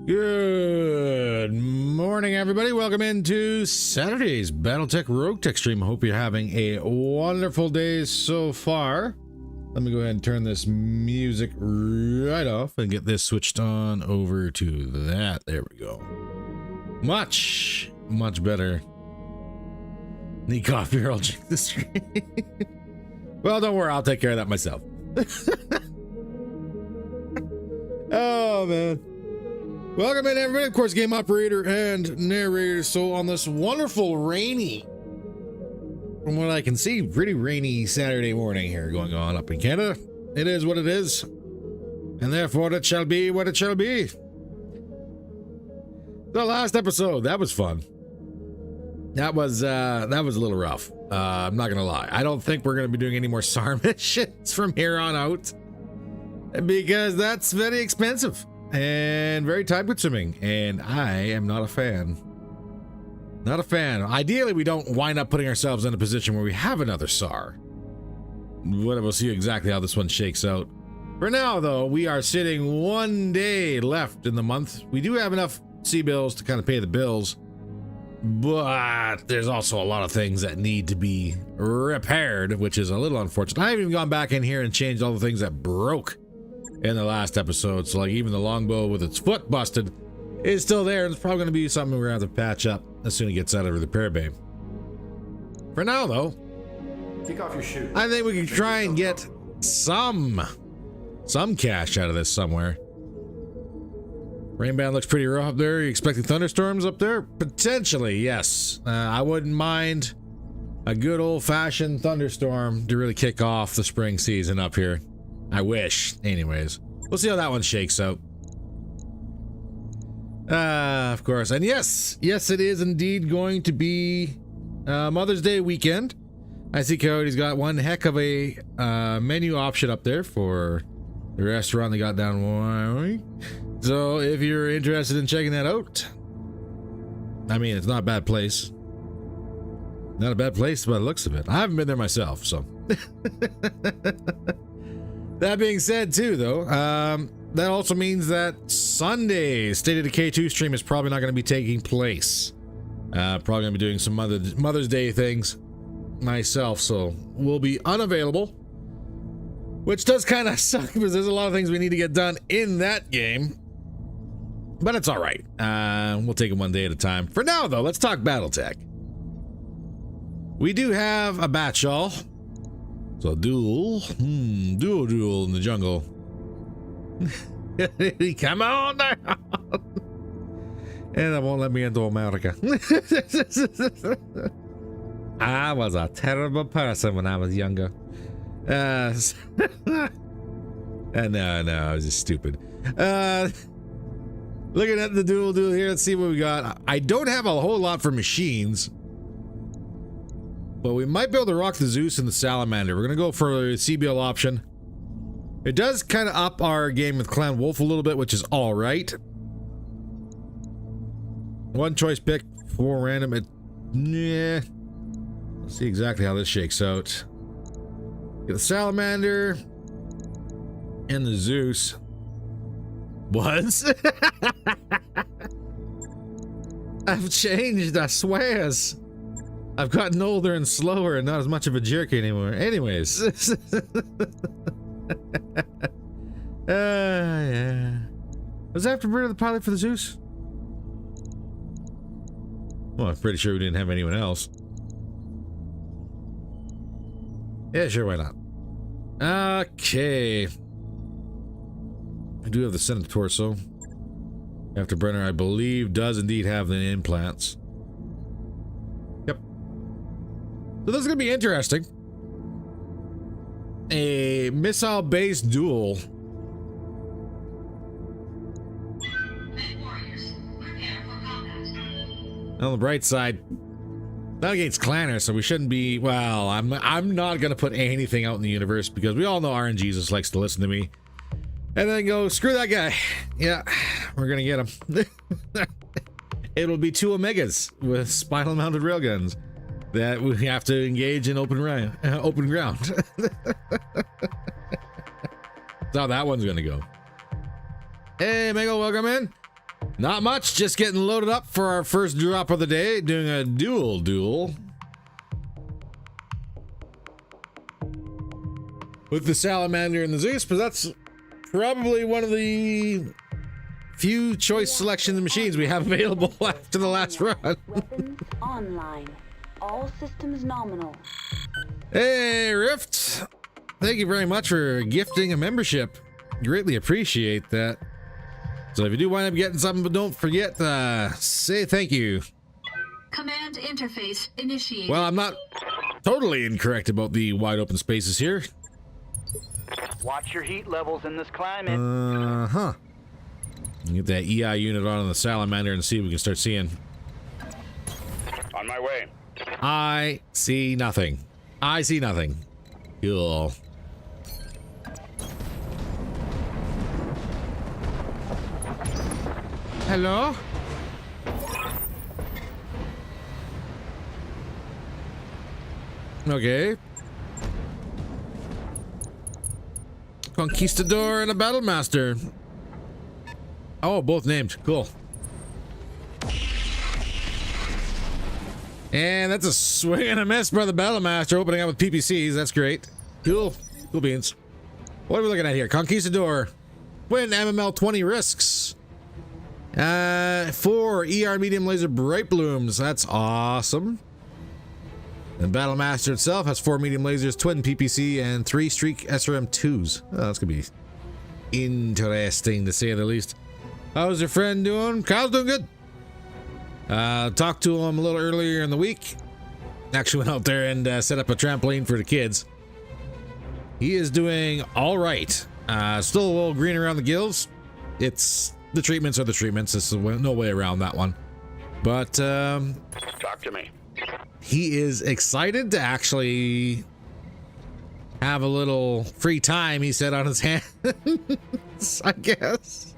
Good morning, everybody. Welcome into Saturday's BattleTech RogueTech stream. Hope you're having a wonderful day so far. Let me go ahead and turn this music right off and get this switched on over to that. There we go. Much better. Need coffee or I'll check the screen. Well, don't worry. I'll take care of that myself. Oh, man. Welcome in, everybody. Of course, game operator and narrator. So on this wonderful rainy, from what I can see, pretty rainy Saturday morning here going on up in Canada. It is what it is, and therefore it shall be what it shall be. The last episode, that was fun. That was a little rough. I'm not gonna lie. I don't think we're gonna be doing any more SAR missions from here on out, because that's very expensive and very time consuming, and I am not a fan. Not a fan. Ideally, we don't wind up putting ourselves in a position where we have another SAR. We'll see exactly how this one shakes out. For now, though, we are sitting one day left in the month. We do have enough C-bills to kind of pay the bills, but there's also a lot of things that need to be repaired, which is a little unfortunate. I haven't even gone back in here and changed all the things that broke in the last episode. So like even the longbow with its foot busted is still there, and it's probably going to be something we're going to have to patch up as soon as it gets out of the repair bay. For now, though, kick off your shoe. I think we can try and get some cash out of this somewhere. Rain band looks pretty rough up there. You expecting thunderstorms up there? Potentially, yes. I wouldn't mind a good old-fashioned thunderstorm to really kick off the spring season up here. I wish. Anyways, we'll see how that one shakes out. Of course. And yes, it is indeed going to be Mother's Day weekend. I see Coyote's got one heck of a menu option up there for the restaurant they got down Wyoming. So if you're interested in checking that out, I mean, it's not a bad place. Not a bad place by the looks of it. I haven't been there myself, so. That being said, too, though, that also means that Sunday's State of Decay 2 stream is probably not going to be taking place. Probably going to be doing some Mother's Day things myself, so we'll be unavailable, which does kind of suck because there's a lot of things we need to get done in that game, but it's all right. We'll take it one day at a time. For now, though, let's talk BattleTech. We do have a Batchall. So duel in the jungle. Come on down. And it won't let me into America. I was a terrible person when I was younger. No, I was just stupid. Looking at the duel here, let's see what we got. I don't have a whole lot for machines, but we might be able to rock the Zeus and the Salamander. We're going to go for a CBL option. It does kind of up our game with Clan Wolf a little bit, which is all right. One choice pick, 4 random. Yeah. Let's see exactly how this shakes out. Get the Salamander and the Zeus. Was? I've changed, I swears. I've gotten older and slower and not as much of a jerk anymore. Anyways. Yeah. Was that after rid of the pilot for the Zeus? Well, I'm pretty sure we didn't have anyone else. Yeah, sure, why not? Okay. I do have the Senate torso. Afterburner, I believe, does indeed have the implants. Yep. So this is going to be interesting. A missile-based duel. On the bright side, not against Clanner, so we shouldn't be. Well, I'm not gonna put anything out in the universe because we all know RNGesus likes to listen to me and then go screw that guy. Yeah, we're gonna get him. It'll be 2 Omegas with spinal mounted railguns that we have to engage in open ground. That's how that one's gonna go. Hey, Mego, welcome in. Not much, just getting loaded up for our first drop of the day, doing a duel with the salamander and the Zeus, but that's probably one of the few choice selection machines we have available after the last run. Weapons online. All systems nominal. Hey, Rift. Thank you very much for gifting a membership. Greatly appreciate that. So if you do wind up getting something, but don't forget say thank you. Command interface initiated. Well, I'm not totally incorrect about the wide open spaces here. Watch your heat levels in this climate. Uh-huh. Get that EI unit on the salamander and see if we can start seeing. On my way. I see nothing. I see nothing. Cool. Hello? Okay. Conquistador and a Battlemaster. Oh, both named. Cool. And that's a swing and a miss by the Battlemaster, opening up with PPCs. That's great. Cool. Cool beans. What are we looking at here? Conquistador. Win MML 20 risks. 4 ER medium laser bright blooms. That's awesome. And Battlemaster itself has 4 medium lasers, twin PPC, and 3 streak SRM 2s. Oh, that's gonna be interesting to say the least. How's your friend doing? Kyle's doing good. Talked to him a little earlier in the week. Actually went out there and set up a trampoline for the kids. He is doing all right. Still a little green around the gills. It's the treatments are the treatments. There's no way around that one. But Talk to me. he is excited to actually have a little free time, he said, on his hands, I guess.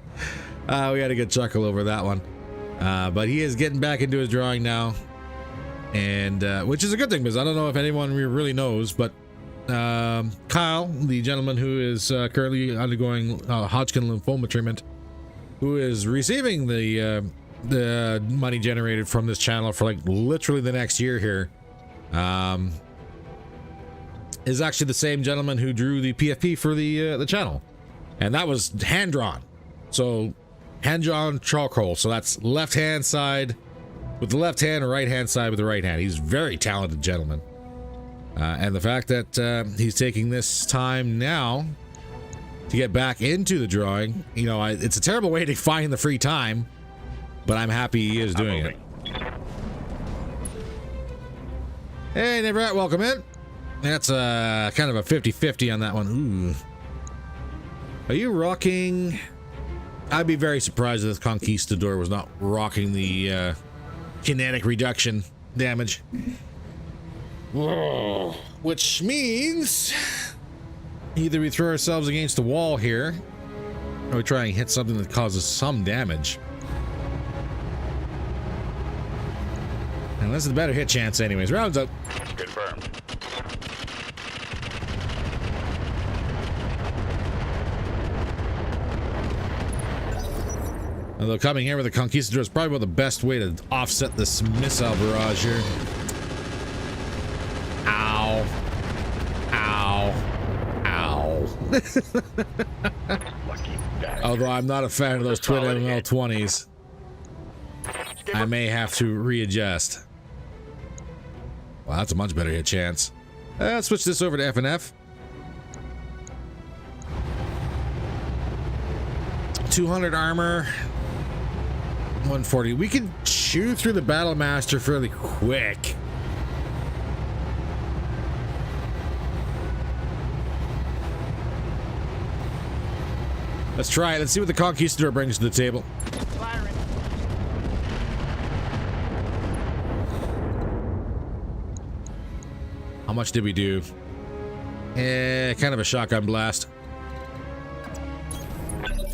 We had a good chuckle over that one. But he is getting back into his drawing now. And which is a good thing, because I don't know if anyone really knows, but Kyle, the gentleman who is currently undergoing Hodgkin lymphoma treatment, who is receiving the money generated from this channel for like literally the next year here, is actually the same gentleman who drew the PFP for the channel, and that was hand drawn. So hand drawn charcoal. So that's left hand side with the left hand, and right hand side with the right hand. He's a very talented gentleman, and the fact that he's taking this time now to get back into the drawing, you know, it's a terrible way to find the free time, but I'm happy he is doing it. Hey, Neverett, welcome in. That's kind of a 50-50 on that one. Ooh. Are you rocking? I'd be very surprised if this Conquistador was not rocking the kinetic reduction damage. Whoa. Which means either we throw ourselves against the wall here, or we try and hit something that causes some damage. And this is a better hit chance anyways. Rounds up. Confirmed. Although coming here with a Conquistador is probably the best way to offset this missile barrage here. Ow. Ow. Ow. Although I'm not a fan of those twin ML20s. I may have to readjust. Well, that's a much better hit chance. Let's switch this over to FNF. 200 armor. 140. We can chew through the Battlemaster fairly quick. Let's try it. Let's see what the Conquistador brings to the table. How much did we do? Kind of a shotgun blast.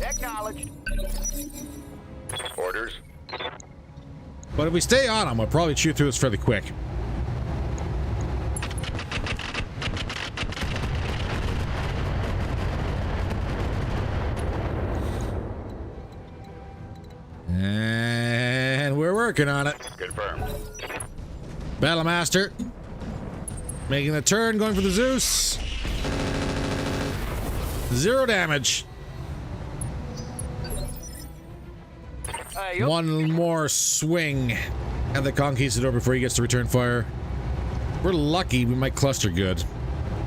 Acknowledged. Orders. But if we stay on him, we'll probably chew through this fairly quick. working on it. Confirmed. Battlemaster making the turn, going for the Zeus. 0 damage. One more swing at the Conquistador before he gets to return fire. We're lucky, we might cluster good,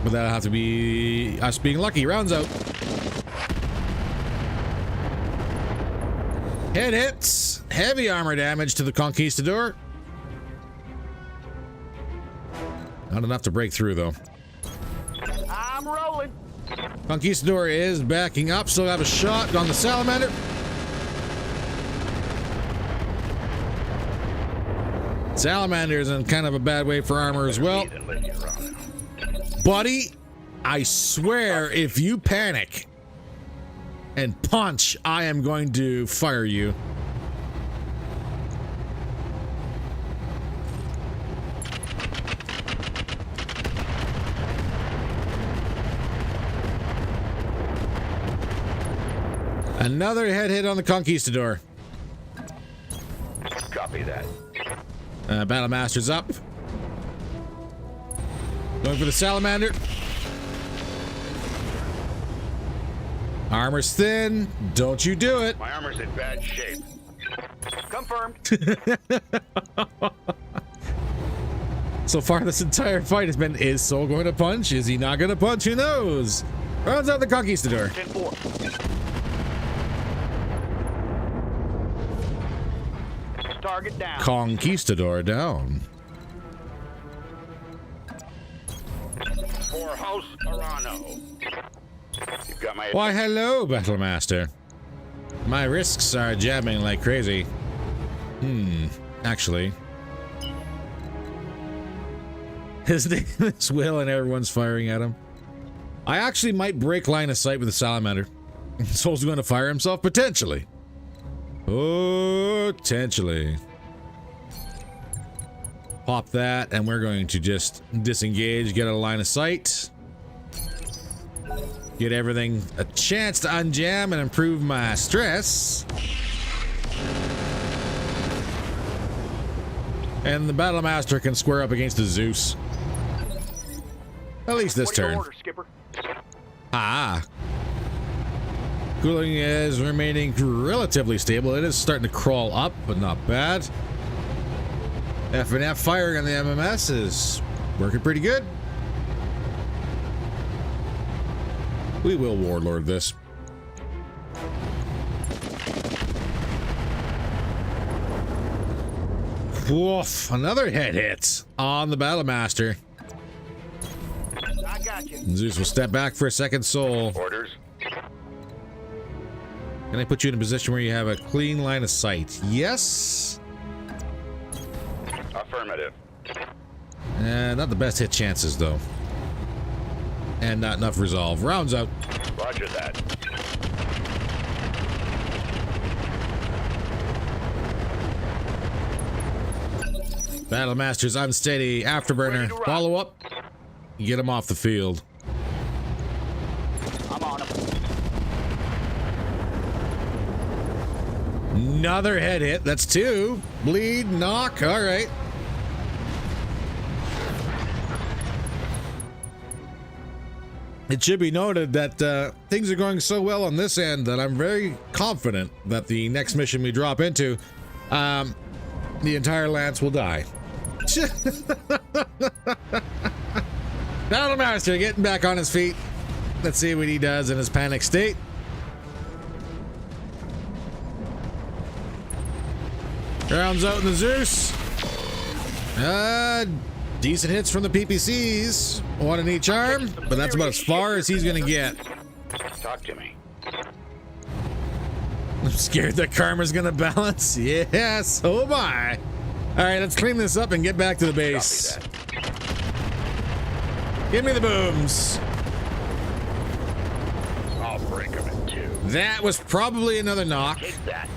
but that'll have to be us being lucky. Rounds out. Head hits. Heavy armor damage to the Conquistador. Not enough to break through, though. I'm rolling. Conquistador is backing up. Still have a shot on the Salamander. Salamander is in kind of a bad way for armor as well. Buddy, I swear if you panic and punch, I am going to fire you. Another head hit on the Conquistador. Copy that. Battlemaster's up. Going for the Salamander. Armor's thin. Don't you do it. My armor's in bad shape. Confirmed. So far, this entire fight has been, is Soul going to punch? Is he not going to punch? Who knows? Rounds out the Conquistador. 10-4. Target down. Conquistador down. For House Arano. You've got my Why, hello, Battlemaster. My wrists are jamming like crazy. Actually. His name is Will and everyone's firing at him. I actually might break line of sight with the Salamander. Soul's going to fire himself? Potentially. Potentially. Pop that, and we're going to just disengage, get a line of sight. Get everything a chance to unjam and improve my stress. And the Battlemaster can square up against the Zeus. At least this turn. Order, Skipper? Cooling is remaining relatively stable. It is starting to crawl up, but not bad. F&F firing on the MMS is working pretty good. We will Warlord this. Woof, another head hit on the Battlemaster. I got you. Zeus will step back for a second soul. Orders. Can I put you in a position where you have a clean line of sight? Yes. Affirmative. Not the best hit chances, though. And not enough resolve. Rounds out. Roger that. Battlemaster's unsteady. Afterburner. Follow up. Get him off the field. I'm on him. Another head hit. That's 2. Bleed. Knock. All right. It should be noted that things are going so well on this end that I'm very confident that the next mission we drop into, the entire lance will die. Battlemaster getting back on his feet. Let's see what he does in his panic state. Rounds out in the Zeus. Decent hits from the PPCs. One in each arm, but that's about as far as he's gonna get. Talk to me. I'm scared that karma's gonna balance. Yeah, so am I. All right, let's clean this up and get back to the base. Give me the booms. I'll break him in 2. That was probably another knock.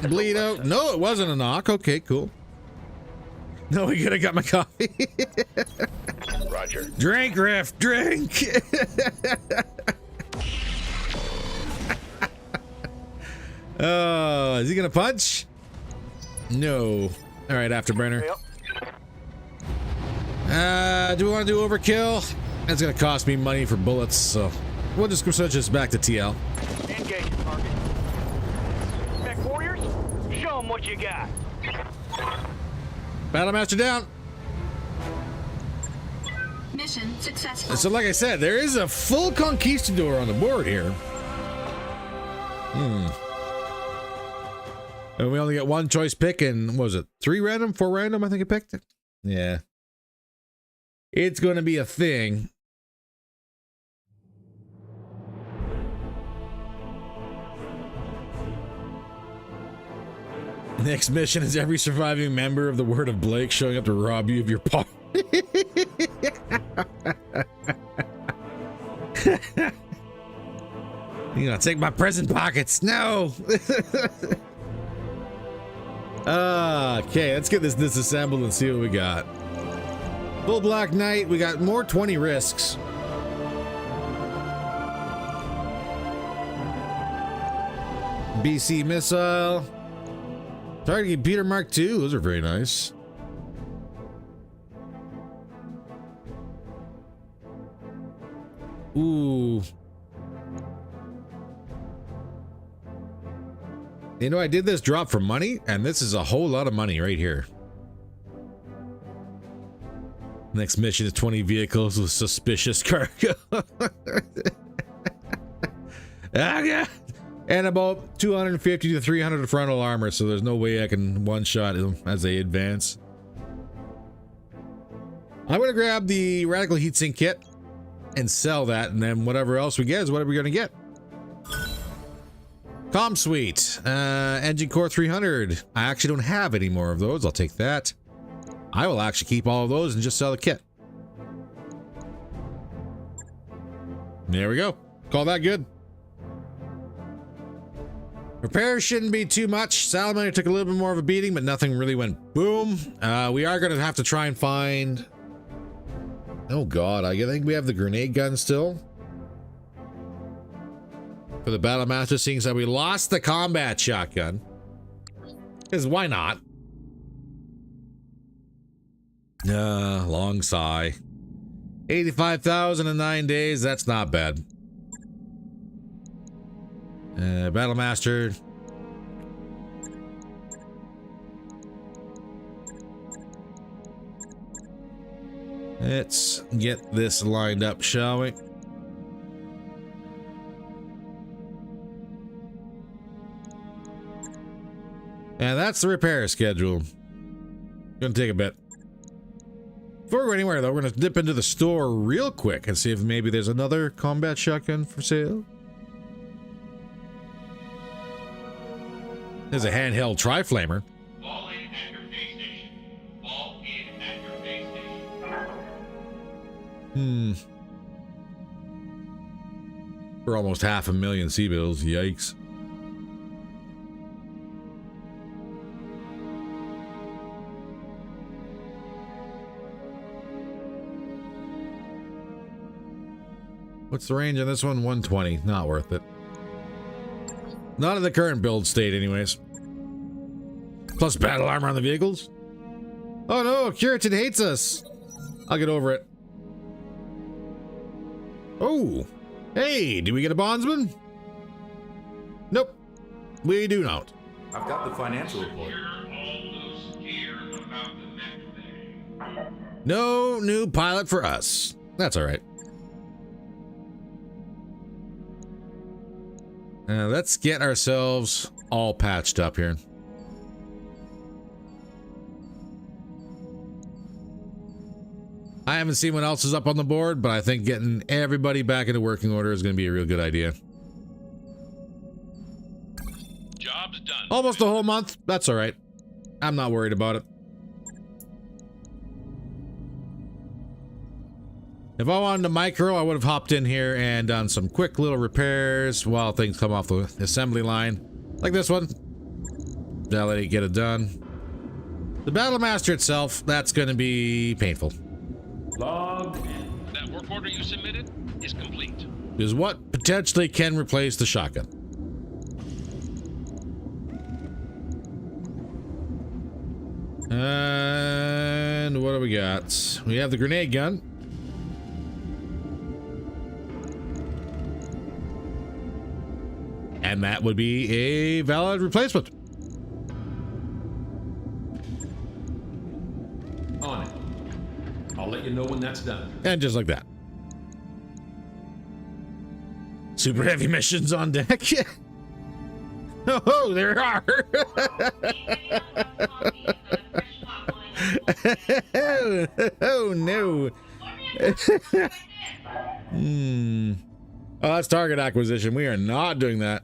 Bleed out. No, it wasn't a knock. Okay, cool. No, we could have got my coffee. Roger. Drink, Riff, drink. Oh, is he gonna punch? No. All right, Afterburner. Yep. Do we want to do overkill? That's gonna cost me money for bullets, so we'll just switch this back to TL. Engage the target. Tech warriors, show them what you got. Battlemaster down. Mission successful. So like I said, there is a full conquistador on the board here. And we only got one choice pick, and what was it 3 random, 4 random? I think I picked it. Yeah. It's going to be a thing. Next mission is every surviving member of the Word of Blake showing up to rob you of your paw. You gonna take my present pockets? No. Okay, let's get this disassembled and see what we got. Full Black Knight. We got more 20 risks. BC missile. Target Peter Mark II. Those are very nice. Ooh. You know, I did this drop for money, and this is a whole lot of money right here. Next mission is 20 vehicles with suspicious cargo. Okay. And about 250 to 300 frontal armor, so there's no way I can one-shot them as they advance. I'm gonna grab the Radical Heatsink Kit and sell that, and then whatever else we get is whatever we're gonna get. Comm Suite, Engine Core 300. I actually don't have any more of those. I'll take that. I will actually keep all of those and just sell the kit. There we go. Call that good. Repairs shouldn't be too much. Salamander took a little bit more of a beating, but nothing really went boom. We are going to have to try and find... Oh god, I think we have the grenade gun still. For the Battlemaster, seeing as we lost the combat shotgun. Because why not? Long sigh. 85,000 in 9 days, that's not bad. Battlemaster. Let's get this lined up, shall we? And that's the repair schedule. Gonna take a bit. Before we go anywhere, though, we're gonna dip into the store real quick and see if maybe there's another combat shotgun for sale. There's a handheld tri-flamer. Fall in at your base station. Fall in at your base station. For almost 500,000 C-bills. Yikes. What's the range on this one? 120. Not worth it. Not in the current build state, anyways. Plus battle armor on the vehicles. Oh no, Curitin hates us. I'll get over it. Oh, hey, do we get a bondsman? Nope, we do not. I've got the financial report. No new pilot for us. That's all right. Let's get ourselves all patched up here. I haven't seen what else is up on the board, but I think getting everybody back into working order is going to be a real good idea. Job's done. Almost a whole month. That's all right. I'm not worried about it. If I wanted to micro, I would have hopped in here and done some quick little repairs while things come off the assembly line. Like this one. That'll let it get it done. The Battlemaster itself, that's going to be painful. Log. That work order you submitted is complete. Is what potentially can replace the shotgun. And what do we got? We have the grenade gun. And that would be a valid replacement. On it. I'll let you know when that's done. And just like that. Super heavy missions on deck. Oh, there are. Oh no. Oh, that's target acquisition. We are not doing that.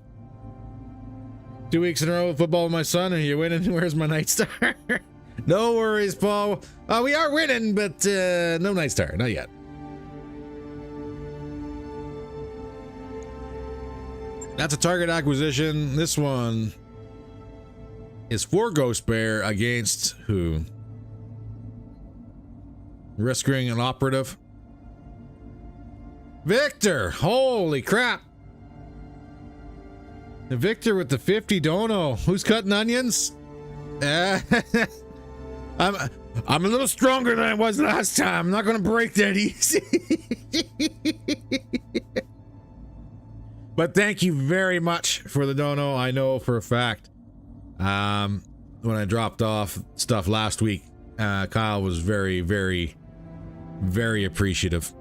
2 weeks in a row of football with my son, and you're winning. Where's my Night Star? No worries, Paul. We are winning, but no Night Star. Not yet. That's a target acquisition. This one is for Ghost Bear against who? Rescuing an operative. Victor! Holy crap! Victor with the 50 dono. Who's cutting onions? I'm a little stronger than I was last time. I'm not gonna break that easy. But thank you very much for the dono. I know for a fact, when I dropped off stuff last week, Kyle was very, very, very appreciative.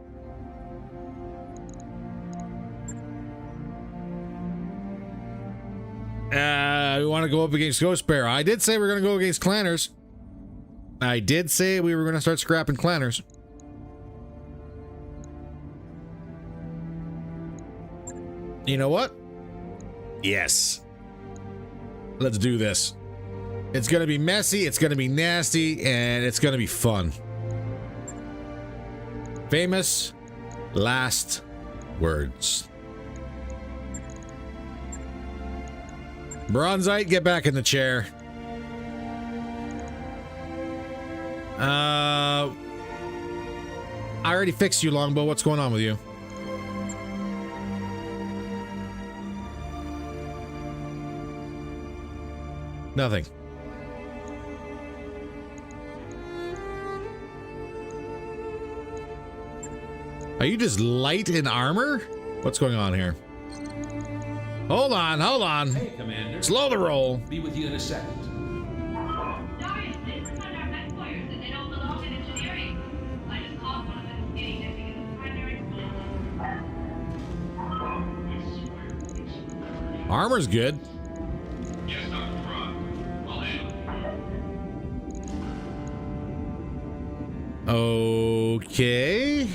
We want to go up against Ghost Bear. I did say we're going to go against Clanners. I did say we were going to start scrapping Clanners. You know what? Yes. Let's do this. It's going to be messy, it's going to be nasty, and it's going to be fun. Famous last words. Bronzite, get back in the chair. I already fixed you, Longbow. What's going on with you? Nothing. Are you just light in armor? What's going on here? Hold on, hold on. Hey, Commander. Slow the roll. Be with you in a second. Darius, they pretend our headquarters and they don't belong in engineering. I just caught one of them skating dipping in the primary explosive. Armor's good. Yes, Dr. Frog. I'll handle it. Okay.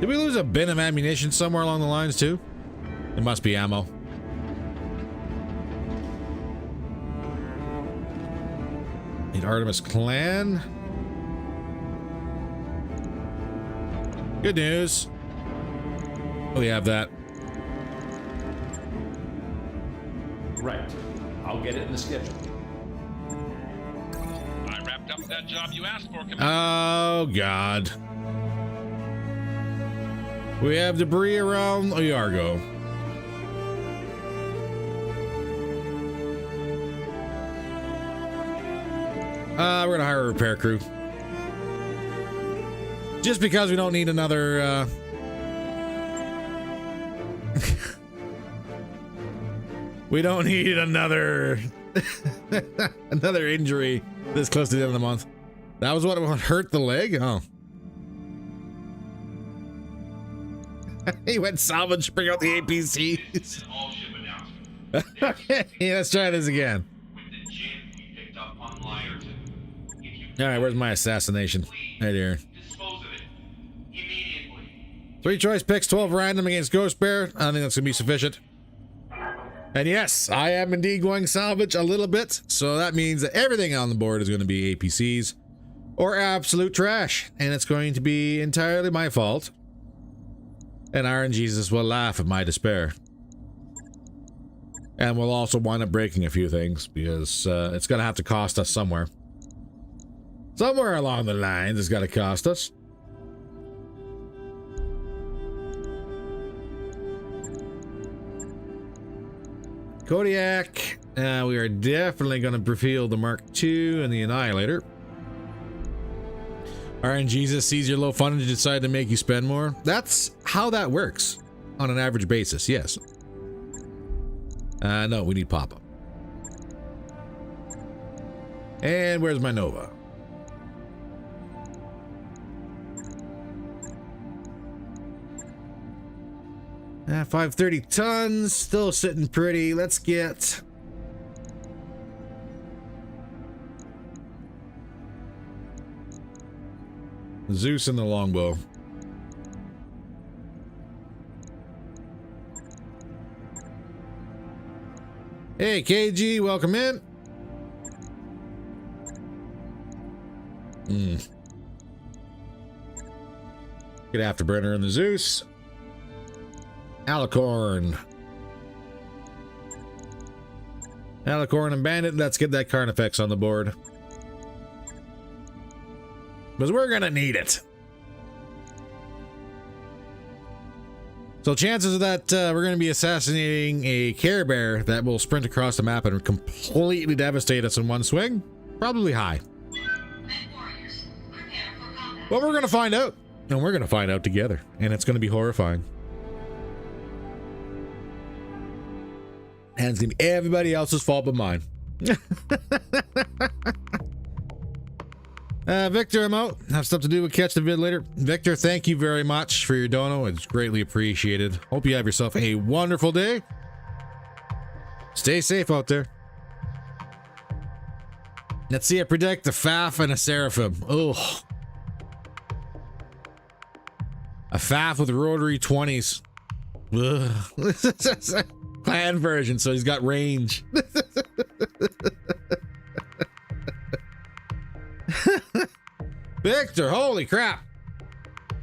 Did we lose a bin of ammunition somewhere along the lines too? It must be ammo. Need Artemis Clan. Good news. We have that. Right. I'll get it in the schedule. I wrapped up that job you asked for, Commander. Oh, God. We have debris around Oyargo. We're gonna hire a repair crew. Just because we don't need another, we don't need another, another injury this close to the end of the month. That was what hurt the leg? Oh. He went salvage, bring out the APCs. All ship announcement. Okay, let's try this again. With the gem we picked up on Liar 2. If you All right, where's my assassination? Right here. dispose of it immediately. 3 choice picks, 12 random against Ghost Bear. I think that's gonna be sufficient. And yes, I am indeed going salvage a little bit, so that means that everything on the board is going to be APCs or absolute trash, and it's going to be entirely my fault. And Iron Jesus will laugh at my despair. And we'll also wind up breaking a few things because it's going to have to cost us somewhere. Somewhere along the lines, it's got to cost us. Kodiak. We are definitely going to reveal the Mark II and the Annihilator. RNGesus sees your low funding to decide to make you spend more. That's how that works on an average basis, yes. No, we need pop-up. And where's my Nova? 530 tons, still sitting pretty. Let's get... Zeus and the longbow. Hey, KG, welcome in. Get Afterburner and the Zeus. Alicorn. Alicorn and Bandit. Let's get that Carnifex on the board. Because we're gonna need it. So chances of that we're gonna be assassinating a Care Bear that will sprint across the map and completely devastate us in one swing, probably high. But we're gonna find out. And we're gonna find out together. And it's gonna be horrifying. And it's gonna be everybody else's fault but mine. Victor, I'm out. Have stuff to do with catch the vid later. Victor, thank you very much for your dono. It's greatly appreciated. Hope you have yourself a wonderful day. Stay safe out there. Let's see, I predict a Faf and a Seraphim. Oh. A Faf with rotary 20s. Ugh. Clan version, so he's got range. Victor, holy crap.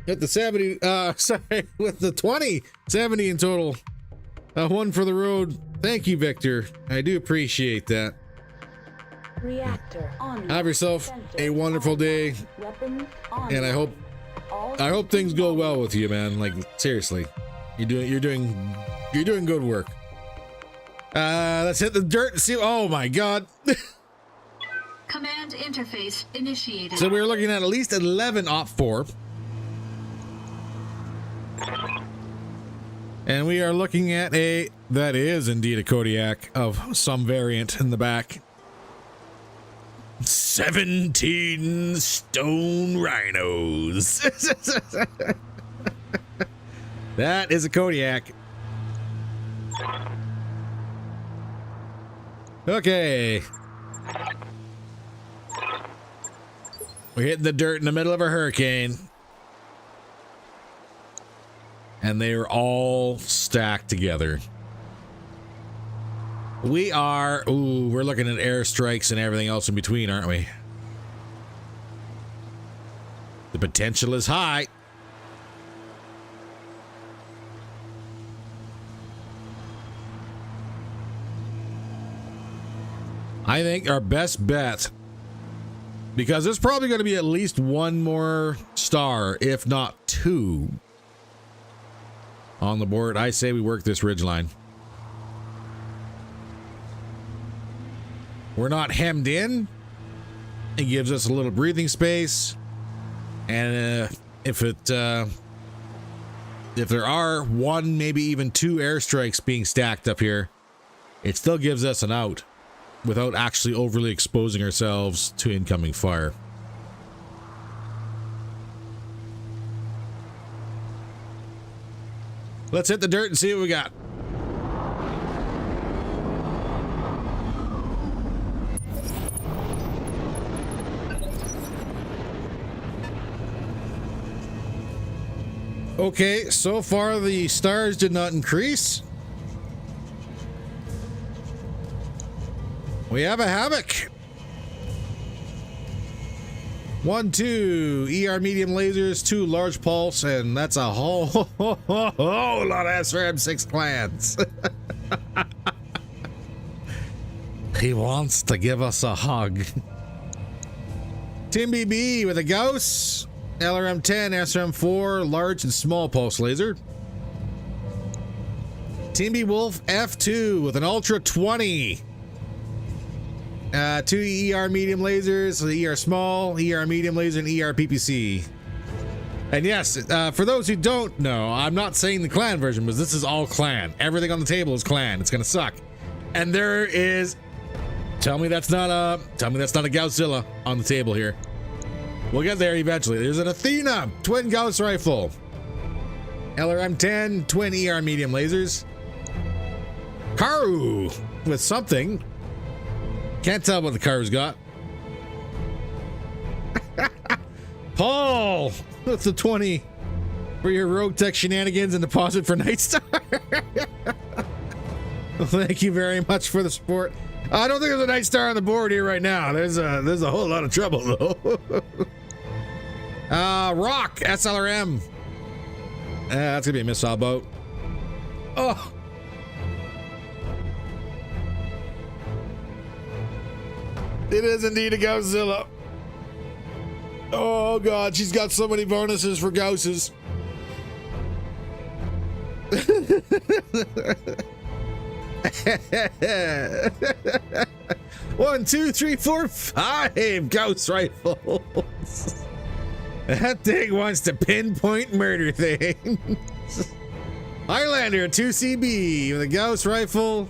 Hit the 70, sorry, with the 20, 70 in total. One for the road. Thank you, Victor. I do appreciate that. Reactor on. Have yourself a wonderful day. Weapons on. And I hope things go well with you, man. Like, seriously. You're doing good work. Let's hit the dirt and see. Oh my god. Command interface initiated. So we were looking at least 11 OP4. And we are looking at that is indeed a Kodiak of some variant in the back. 17 stone rhinos. That is a Kodiak. Okay. We're hitting the dirt in the middle of a hurricane. And they are all stacked together. We are... Ooh, we're looking at airstrikes and everything else in between, aren't we? The potential is high. I think our best bet, because there's probably going to be at least one more star, if not two, on the board. I say we work this ridgeline. We're not hemmed in. It gives us a little breathing space. And if there are one, maybe even two airstrikes being stacked up here, it still gives us an out without actually overly exposing ourselves to incoming fire. Let's hit the dirt and see what we got. Okay, so far the stars did not increase. We have a Havoc. 1, 2 ER medium lasers, 2 large pulse, and that's a whole lot of SRM6 clans. He wants to give us a hug. Tim BB with a Gauss, LRM10, SRM4, large and small pulse laser. Team B Wolf F2 with an Ultra 20. 2 ER medium lasers, so the ER small, ER medium laser, and ER PPC. And yes, for those who don't know, I'm not saying the clan version, but this is all clan. Everything on the table is clan. It's gonna suck. And there is, tell me that's not a Gausszilla on the table here. We'll get there eventually. There's an Athena twin Gauss rifle, LRM-10 twin ER medium lasers, Karu with something. Can't tell what the Karu's got. Paul with the 20 for your RogueTech shenanigans and deposit for Nightstar. Thank you very much for the support. I don't think there's a Nightstar on the board here right now. There's a whole lot of trouble though. Rock SLRM. That's gonna be a missile boat. Oh. It is indeed a Gausszilla. Oh god, she's got so many bonuses for Gausses. 1, 2, 3, 4, 5 Gauss rifles. That thing wants to pinpoint murder things. Highlander 2CB with a Gauss rifle.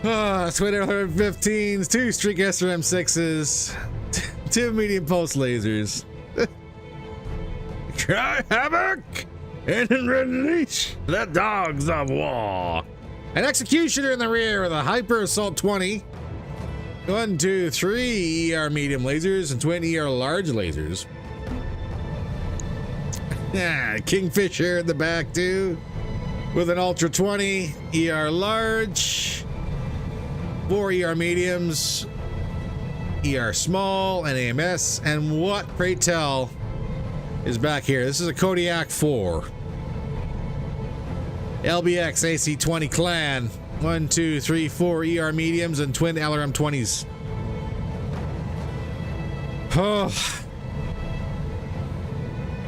Twin LR-15s, 2 Streak SRM-6s, 2 medium pulse lasers. Cry havoc and release the dogs of war. An executioner in the rear with a hyper assault 20. 1, 2, 3 ER medium lasers and twin ER large lasers. Kingfisher in the back too, with an Ultra 20 ER large. 4 ER mediums, ER small, and AMS. And what, pray tell, is back here? This is a Kodiak 4. LBX AC-20 clan. 1, 2, 3, 4 ER mediums and twin LRM 20s. Oh.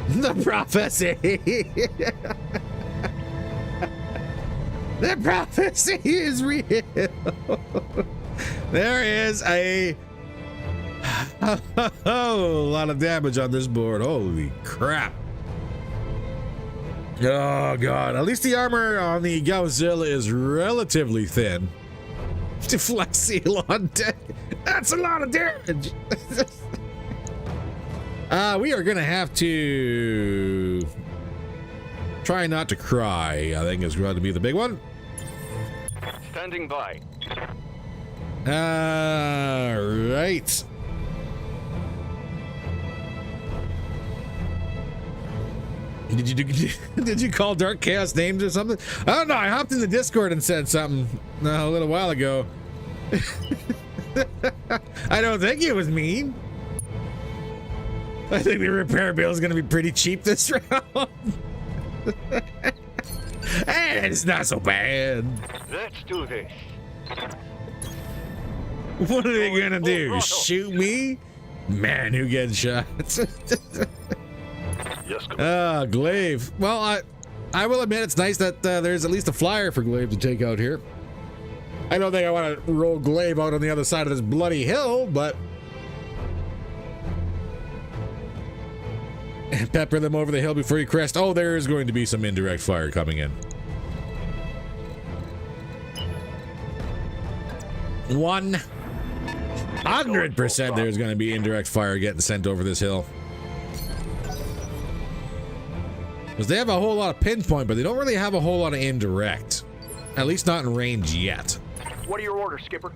The prophecy. The prophecy is real. There is a lot of damage on this board. Holy crap. Oh god, at least the armor on the Gausszilla is relatively thin. Deflect seal on deck. That's a lot of damage. We are gonna have to try not to cry, I think is going to be the big one. Standing by. Right. Did you call Dark Chaos names or something? I don't know. I hopped in the Discord and said something a little while ago. I don't think it was mean. I think the repair bill is going to be pretty cheap this round. And it's not so bad. Let's do this. What are they gonna do? Shoot me? Man, who gets shot? Yes, Glaive. Well, I will admit it's nice that there's at least a flyer for Glaive to take out here. I don't think I want to roll Glaive out on the other side of this bloody hill, but pepper them over the hill before you crest. Oh, there is going to be some indirect fire coming in. 100% there's going to be indirect fire getting sent over this hill. Because they have a whole lot of pinpoint, but they don't really have a whole lot of indirect. At least not in range yet. What are your orders, Skipper?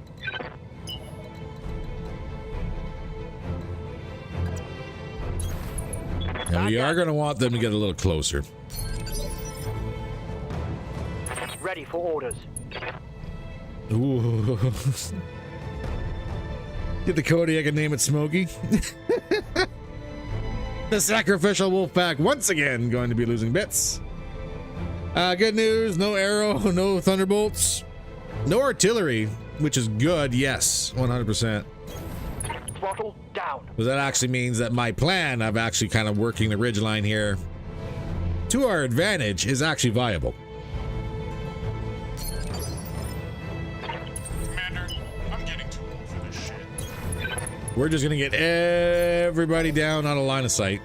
And we are going to want them to get a little closer. Ready for orders. Ooh. Get the Kodiak and name it Smokey. The sacrificial wolf pack once again going to be losing bits. Good news, no arrow, no thunderbolts, no artillery, which is good, yes, 100%. Throttle down. Because that actually means that my plan of actually kind of working the ridgeline here to our advantage is actually viable. We're just gonna get everybody down on a line of sight.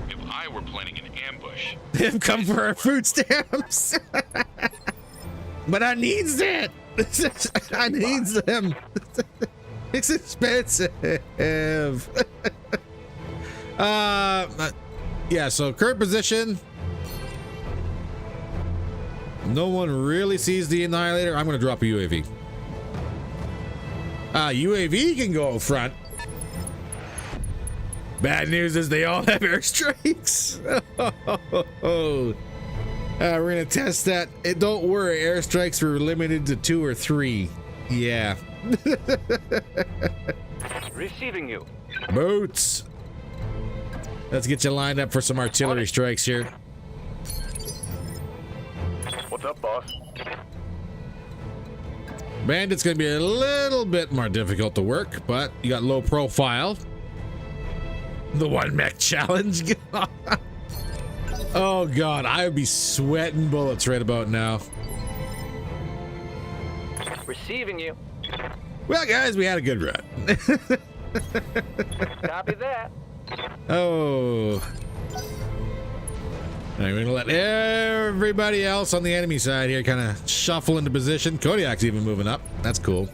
If I were planning an ambush, Them come for our food stamps. But I needs that. I needs them. It's expensive. Yeah, so current position. No one really sees the Annihilator. I'm gonna drop a UAV. UAV can go out front. Bad news is they all have airstrikes. We're gonna test that. Don't worry, airstrikes were limited to 2 or 3. Yeah. Receiving you. Boots. Let's get you lined up for some artillery strikes here. What's up, boss? Bandit's gonna be a little bit more difficult to work, but you got low profile. The 1 mech challenge. Oh god, I would be sweating bullets right about now. Receiving you. Well, guys, we had a good run. Copy that. Oh. I'm gonna let everybody else on the enemy side here kind of shuffle into position. Kodiak's even moving up. That's cool.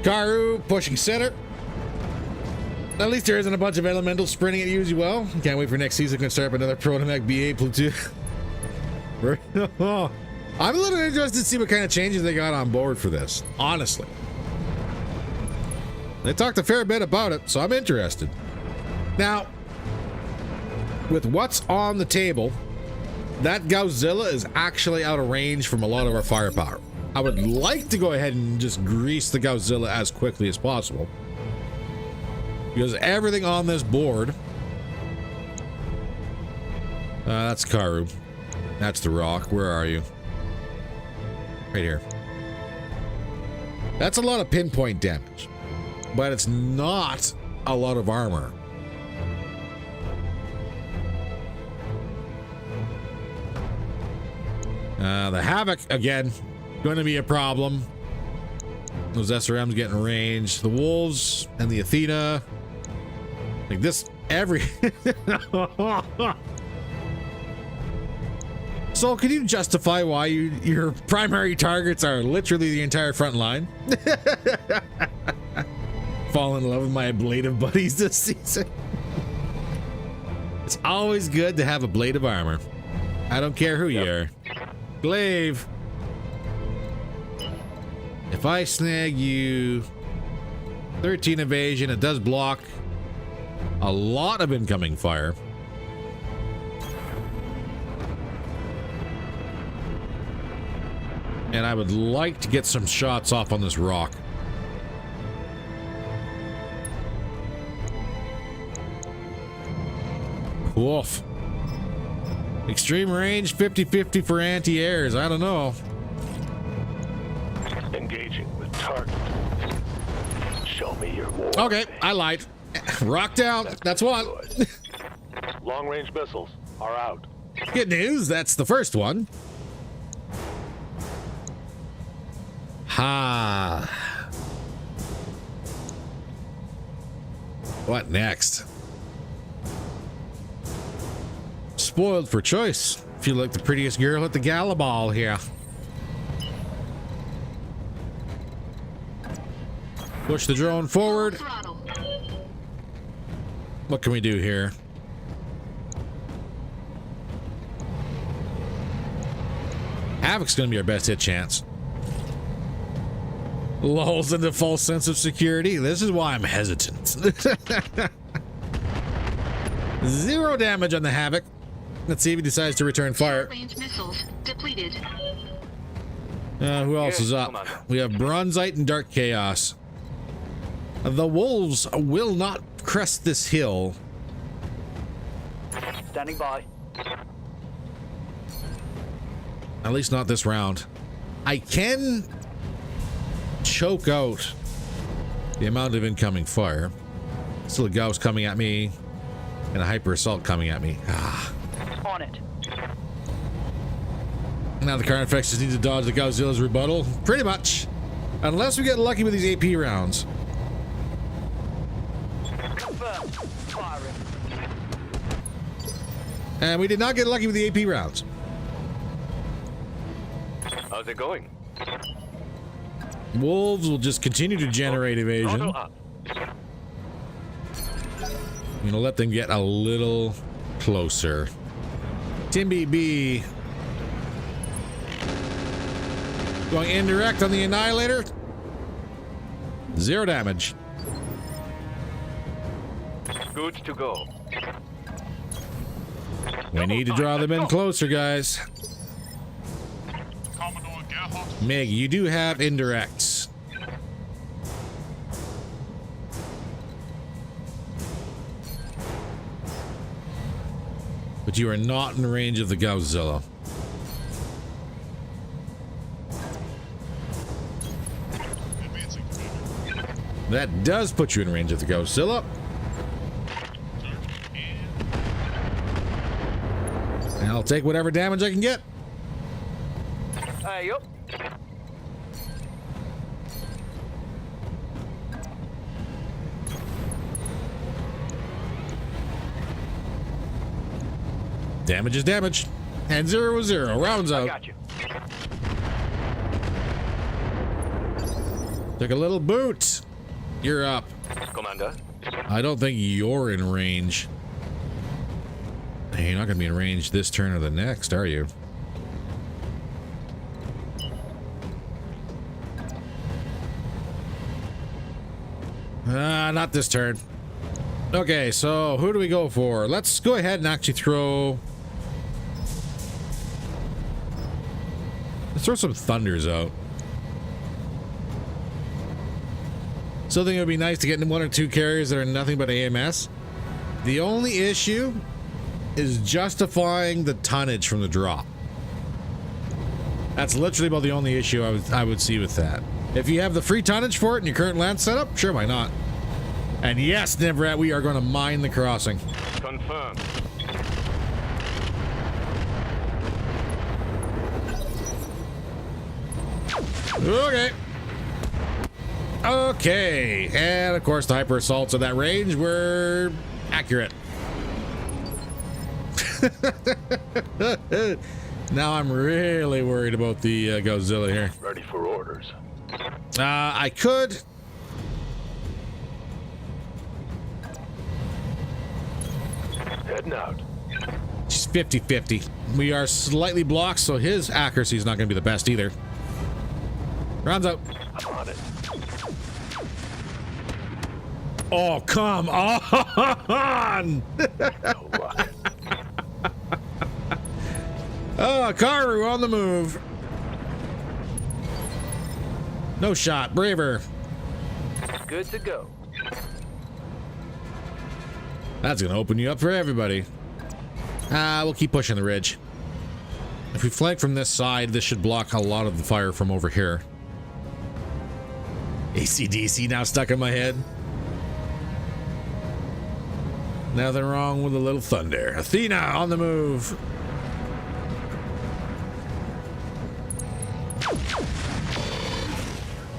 Karu pushing center. At least there isn't a bunch of elementals sprinting at you as well. Can't wait for next season. Gonna start up another Protomech B8 platoon. I'm a little interested to see what kind of changes they got on board for this. Honestly, they talked a fair bit about it, so I'm interested. Now, with what's on the table, that Godzilla is actually out of range from a lot of our firepower. I would like to go ahead and just grease the Godzilla as quickly as possible, because everything on this board, that's Karu, that's the Rock. Where are you? Right here. That's a lot of pinpoint damage, but it's not a lot of armor. The Havoc, again, going to be a problem. Those SRMs getting range. The Wolves and the Athena. Like this, every... So, can you justify why your primary targets are literally the entire front line? Fall in love with my ablative buddies this season. It's always good to have a blade of armor. I don't care who you are. Glaive. If I snag you 13 evasion, it does block a lot of incoming fire. And I would like to get some shots off on this Rock. Woof. Extreme range, 50-50 for anti-airs. I don't know. Engaging with target. Show me your war. Okay, I lied. Rock down. That's one. Long-range missiles are out. Good news. That's the first one. Ha. What next? Spoiled for choice. Feel like the prettiest girl at the gala ball here. Push the drone forward. What can we do here? Havoc's gonna be our best hit chance. Lulls into false sense of security. This is why I'm hesitant. 0 damage on the Havoc. Let's see if he decides to return fire. Range missiles depleted. Who else is up? We have Bronzite and Dark Chaos. The Wolves will not crest this hill. Standing by. At least not this round. I can choke out the amount of incoming fire. Still a Gauss coming at me and a Hyper Assault coming at me. On it. Now the Carnifex just needs to dodge the Godzilla's rebuttal. Pretty much. Unless we get lucky with these AP rounds. Confirmed. Firing. And we did not get lucky with the AP rounds. How's it going? Wolves will just continue to generate evasion. Throttle up. I'm gonna let them get a little closer. Timby B going indirect on the Annihilator. 0 damage. Good to go. We need to draw them in closer, guys. Commodore Gerhardt. Mig, you do have indirects. But you are not in range of the Godzilla. Advancing. That does put you in range of the Godzilla. And I'll take whatever damage I can get. Yup. Damage is damage. And 0 is 0. Rounds out. Got you. Took a little boot. You're up. Commander. I don't think you're in range. Hey, you're not going to be in range this turn or the next, are you? Not this turn. Okay, so who do we go for? Let's go ahead and actually throw... Let's throw some Thunders out. Still think it would be nice to get in 1 or 2 carriers that are nothing but AMS. The only issue is justifying the tonnage from the drop. That's literally about the only issue I would see with that. If you have the free tonnage for it in your current land setup, sure, why not? And yes, Nevrat, we are going to mine the crossing. Confirmed. Okay. Okay. And of course, the hyper assaults at that range were accurate. Now I'm really worried about the Godzilla here. Ready for orders. I could. Heading out. She's 50-50. We are slightly blocked, so his accuracy is not going to be the best either. Rounds out. I'm on it. Oh, come on! No luck. Oh, Karu on the move. No shot. Braver. Good to go. That's going to open you up for everybody. We'll keep pushing the ridge. If we flank from this side, this should block a lot of the fire from over here. AC/DC now stuck in my head. Nothing wrong with a little thunder. Athena on the move.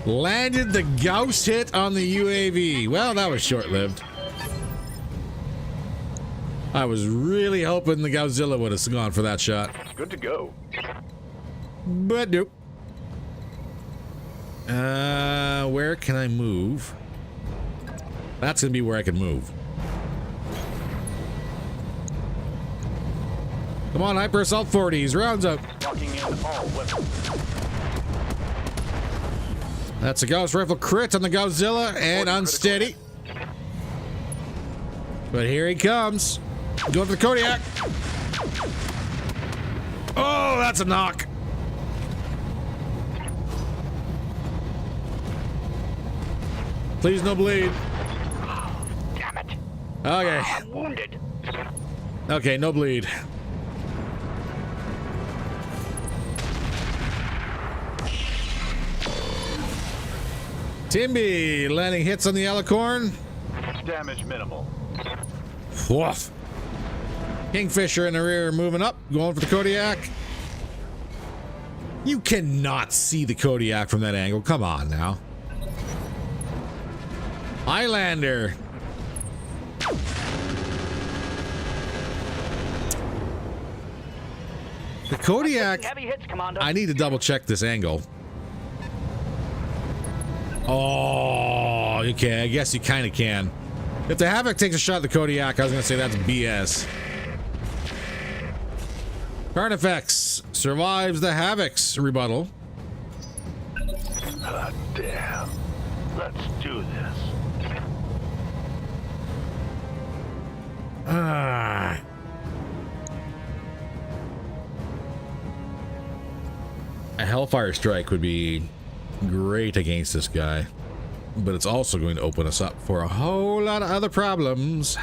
Landed the Gauss hit on the UAV. Well, that was short-lived. I was really hoping the Godzilla would have gone for that shot. Good to go. But nope. Where can I move? That's gonna be where I can move. Come on, Hyper Assault 40s. Rounds up. Locking in all weapons. That's a Gauss Rifle crit on the Godzilla and unsteady. But here he comes. Going for the Kodiak. Oh, that's a knock. Please no bleed. Damn it. Okay. I'm wounded. Okay, no bleed. Timby landing hits on the Alicorn. Damage minimal. Woof. Kingfisher in the rear moving up, going for the Kodiak. You cannot see the Kodiak from that angle. Come on now. Highlander. The Kodiak, Heavy hits, Commander. I need to double check this angle. Oh, okay. I guess you kind of can. If the Havoc takes a shot at the Kodiak, I was going to say that's BS. Carnifex survives the Havoc's rebuttal. Ah, damn. Let's do this. Ah. A Hellfire Strike would be great against this guy, but it's also going to open us up for a whole lot of other problems.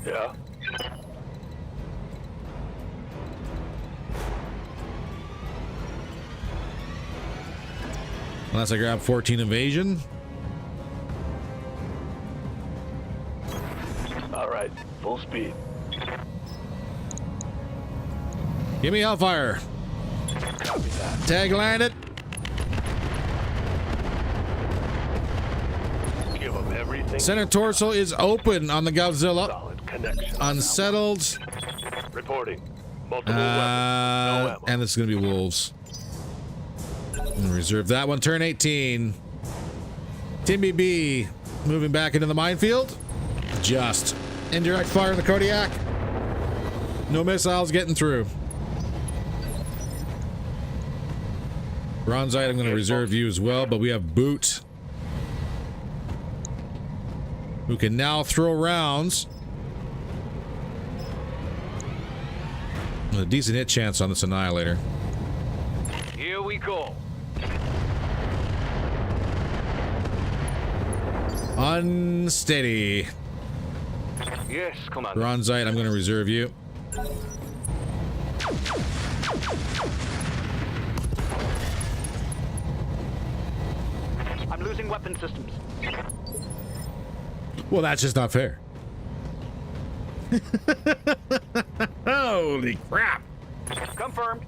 Yeah. Unless I grab 14 evasion. All right, full speed. Give me Hellfire. Copy that. Tag land it. Give them everything. Center torso is open on the Godzilla. Solid connection. Unsettled. Reporting. Multiple weapons. No ammo. And this is going to be wolves. I'm gonna reserve that one. Turn 18. Timmy B moving back into the minefield. Just indirect fire on the Kodiak. No missiles getting through. Bronzite, I'm going to reserve you as well, but we have Boot, who can now throw rounds. A decent hit chance on this Annihilator. Here we go. Unsteady. Yes, Commander. Bronzite, I'm going to reserve you. I'm losing weapon systems. Well, that's just not fair. Holy crap. Confirmed.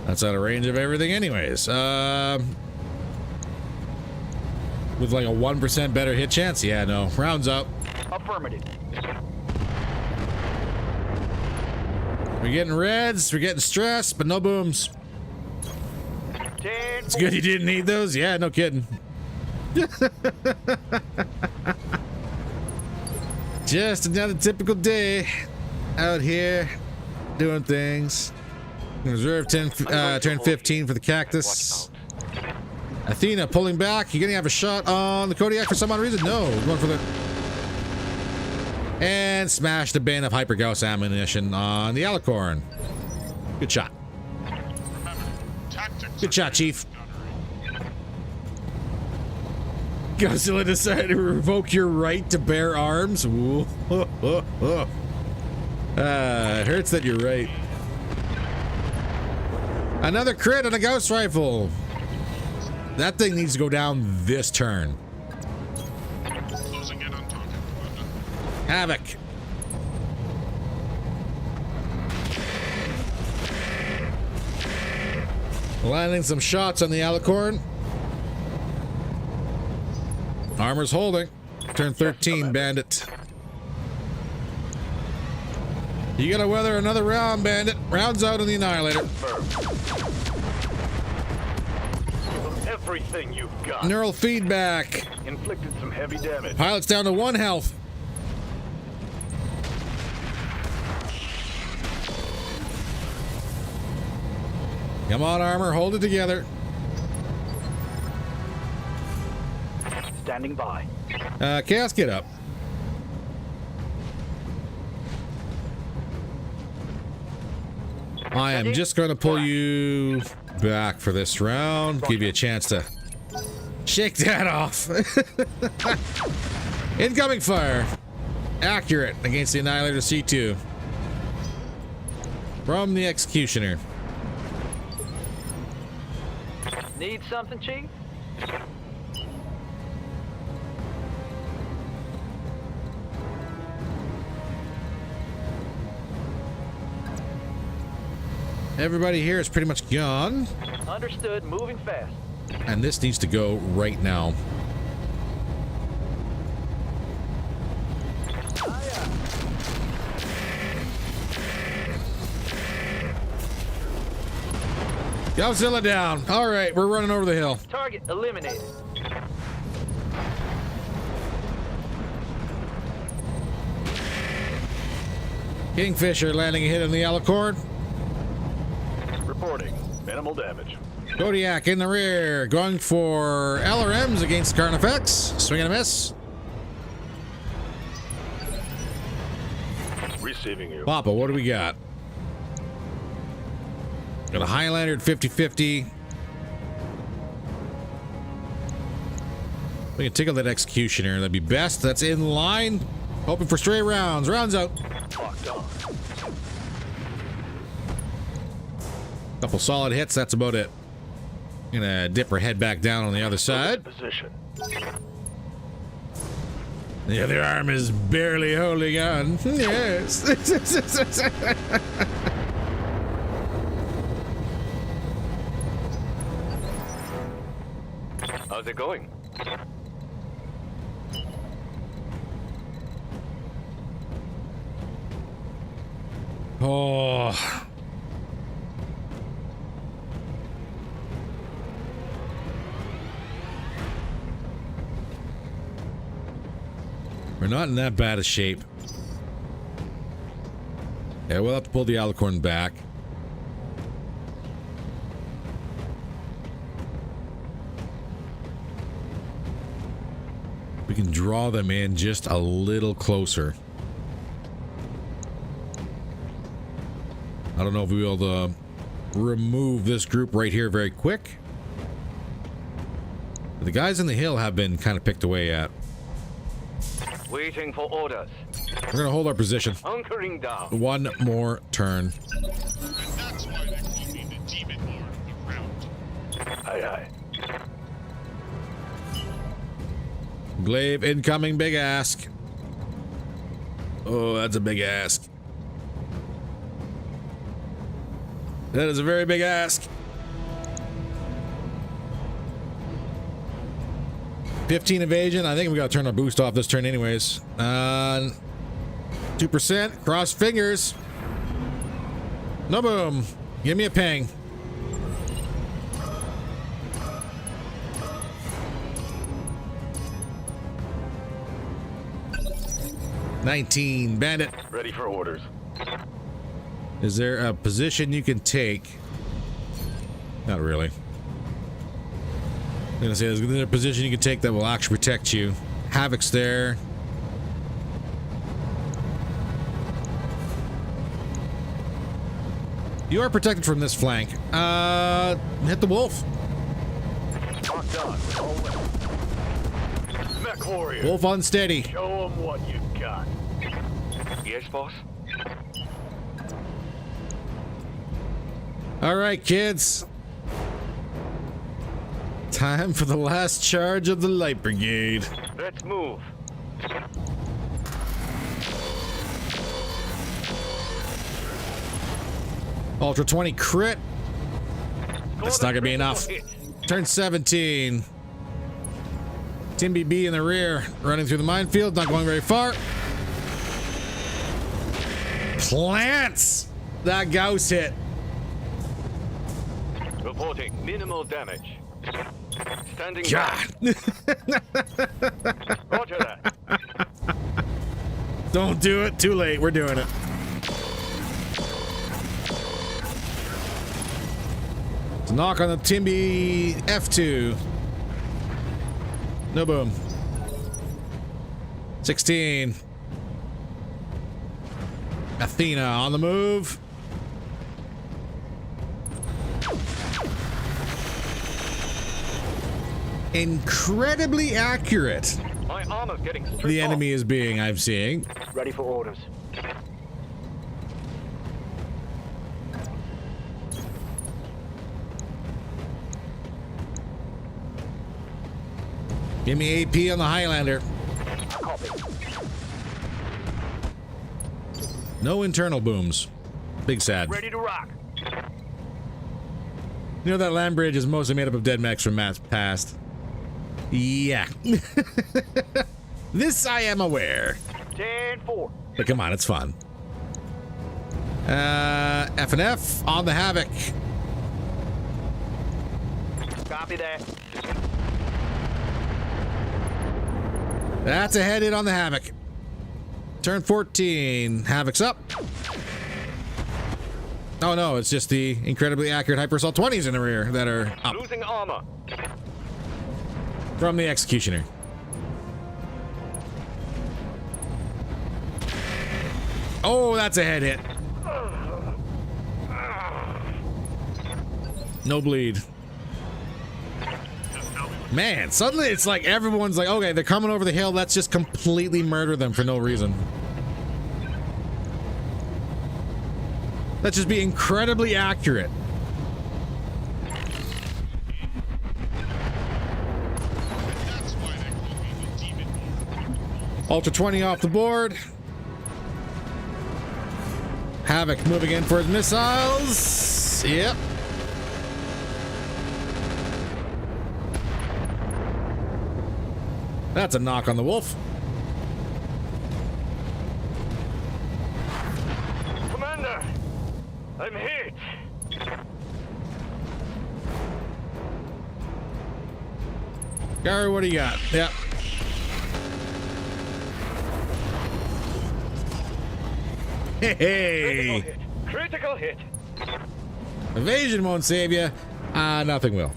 That's out of range of everything anyways. With like a 1% better hit chance? Yeah, no. Rounds up. Affirmative. We're getting reds, we're getting stressed, but no booms. 10. It's good you didn't need those. Yeah, no kidding. Just another typical day out here doing things. Reserve 10, turn 15 for the Cactus. Athena pulling back. You gonna have a shot on the Kodiak for some odd reason? No, going for the... And smash the bin of Hypergauss ammunition on the Alicorn. Good shot. Good shot, Chief. Godzilla decided to revoke your right to bear arms. It hurts that you're right. Another crit on a Gauss rifle. That thing needs to go down this turn. Closing in on target. Havoc. Landing some shots on the Alicorn. Armor's holding. Turn 13, Bandit. You gotta weather another round, Bandit. Rounds out on the Annihilator. Everything you've got. Neural feedback. Inflicted some heavy damage. Pilot's down to 1 health. Come on, armor. Hold it together. Standing by. Chaos, get up. I am just going to pull you back for this round. Give you a chance to shake that off. Incoming fire. Accurate against the Annihilator C2. From the Executioner. Need something, Chief? Everybody here is pretty much gone. Understood. Moving fast. And this needs to go right now. Godzilla down. All right, we're running over the hill. Target eliminated. Kingfisher landing a hit on the alicorn. Reporting. Minimal damage. Kodiak in the rear, going for LRMs against Carnifex. Swing and a miss. Receiving you. Papa, what do we got? Got a Highlander at 50-50. We can tickle that Executioner. That'd be best. That's in line. Hoping for stray rounds. Rounds out. Locked on. Couple solid hits. That's about it. Gonna dip her head back down on the other side. Position. The other arm is barely holding on. Yes. How's it going? Oh. We're not in that bad a shape. Yeah, we'll have to pull the alicorn back. We can draw them in just a little closer. I don't know if we'll be able to remove this group right here very quick. But the guys in the hill have been kind of picked away at. Waiting for orders. We're going to hold our position. Hunkering down. One more turn. And that's why they call me the demon lord of the round. Aye, aye. Glaive incoming, big ask. Oh, that's a big ask. That is a very big ask. 15 evasion. I think we got to turn our boost off this turn anyways. 2%. Cross fingers. No boom. Give me a ping. $19. Bandit. Ready for orders. Is there a position you can take? Not really. I'm gonna say there's a position you can take that will actually protect you. Havoc's there. You are protected from this flank. Hit the wolf. Locked on. All in. Mech warrior. Wolf unsteady. Show 'em what you got. Yes, boss. All right, kids. Time for the last charge of the Light Brigade. Let's move. Ultra 20 crit. That's not gonna be enough. Turn 17. Team BB in the rear, running through the minefield, not going very far. Plants! That Gauss hit. Reporting minimal damage. Standing God. by. Roger that. Don't do it. Too late. We're doing it. It's a knock on the Timby F2. No boom. 16. Athena on the move. Incredibly accurate. My armor's getting stripped The off. enemy is being, I'm seeing. Ready for orders. Give me AP on the Highlander. Copy. No internal booms. Big sad. Ready to rock. You know that land bridge is mostly made up of dead mechs from maps past. Yeah. This I am aware. 10-4. But come on, it's fun. F and F on the Havoc. Copy that. That's a head hit on the Havoc. Turn 14. Havoc's up. Oh no, it's just the incredibly accurate Hyper Assault 20s in the rear that are up Losing armor. from the Executioner. Oh, that's a head hit. No bleed. Man, suddenly it's like everyone's like, okay, they're coming over the hill. Let's just completely murder them for no reason. Let's just be incredibly accurate. That's why they call me the demon lord. Ultra 20 off the board. Havoc moving in for his missiles. Yep. That's a knock on the wolf. Commander, I'm hit. Gary, what do you got? Yep. Hey, Critical hit. evasion won't save you. Nothing will.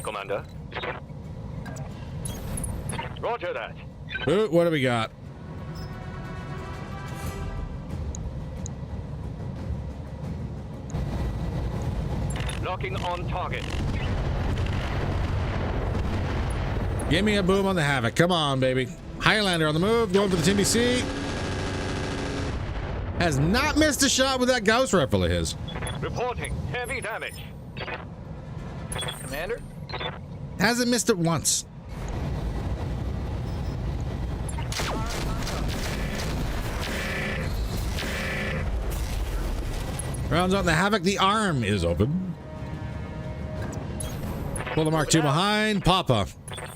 Commander. Roger that. Ooh, what do we got? Locking on target. Give me a boom on the Havoc. Come on, baby. Highlander on the move, going for the TBC. Has not missed a shot with that Gauss rifle of his. Reporting heavy damage. Commander? Hasn't missed it once. Rounds on the Havoc. The arm is open. Pull the Mark II behind. Papa.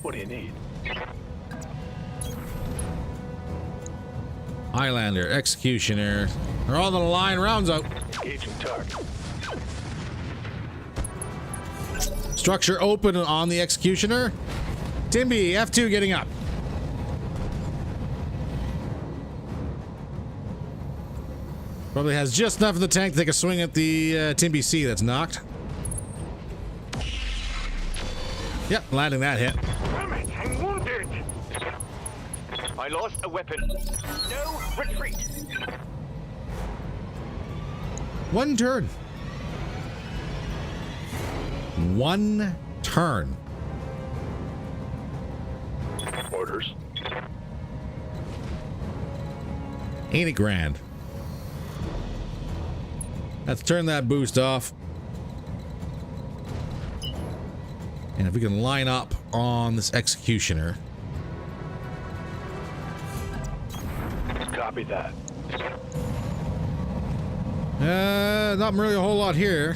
What do you need? Highlander. Executioner. They're all on the line. Rounds out. Engaging target. Structure open on the Executioner. Timby, F2 getting up. Probably has just enough of the tank to take a swing at the Timby C that's knocked. Yep, landing that hit. Damn it, I'm wounded. I lost a weapon. No retreat. One turn. One turn. Orders. Ain't it grand? Let's turn that boost off. And if we can line up on this Executioner. Copy that. Not really a whole lot here.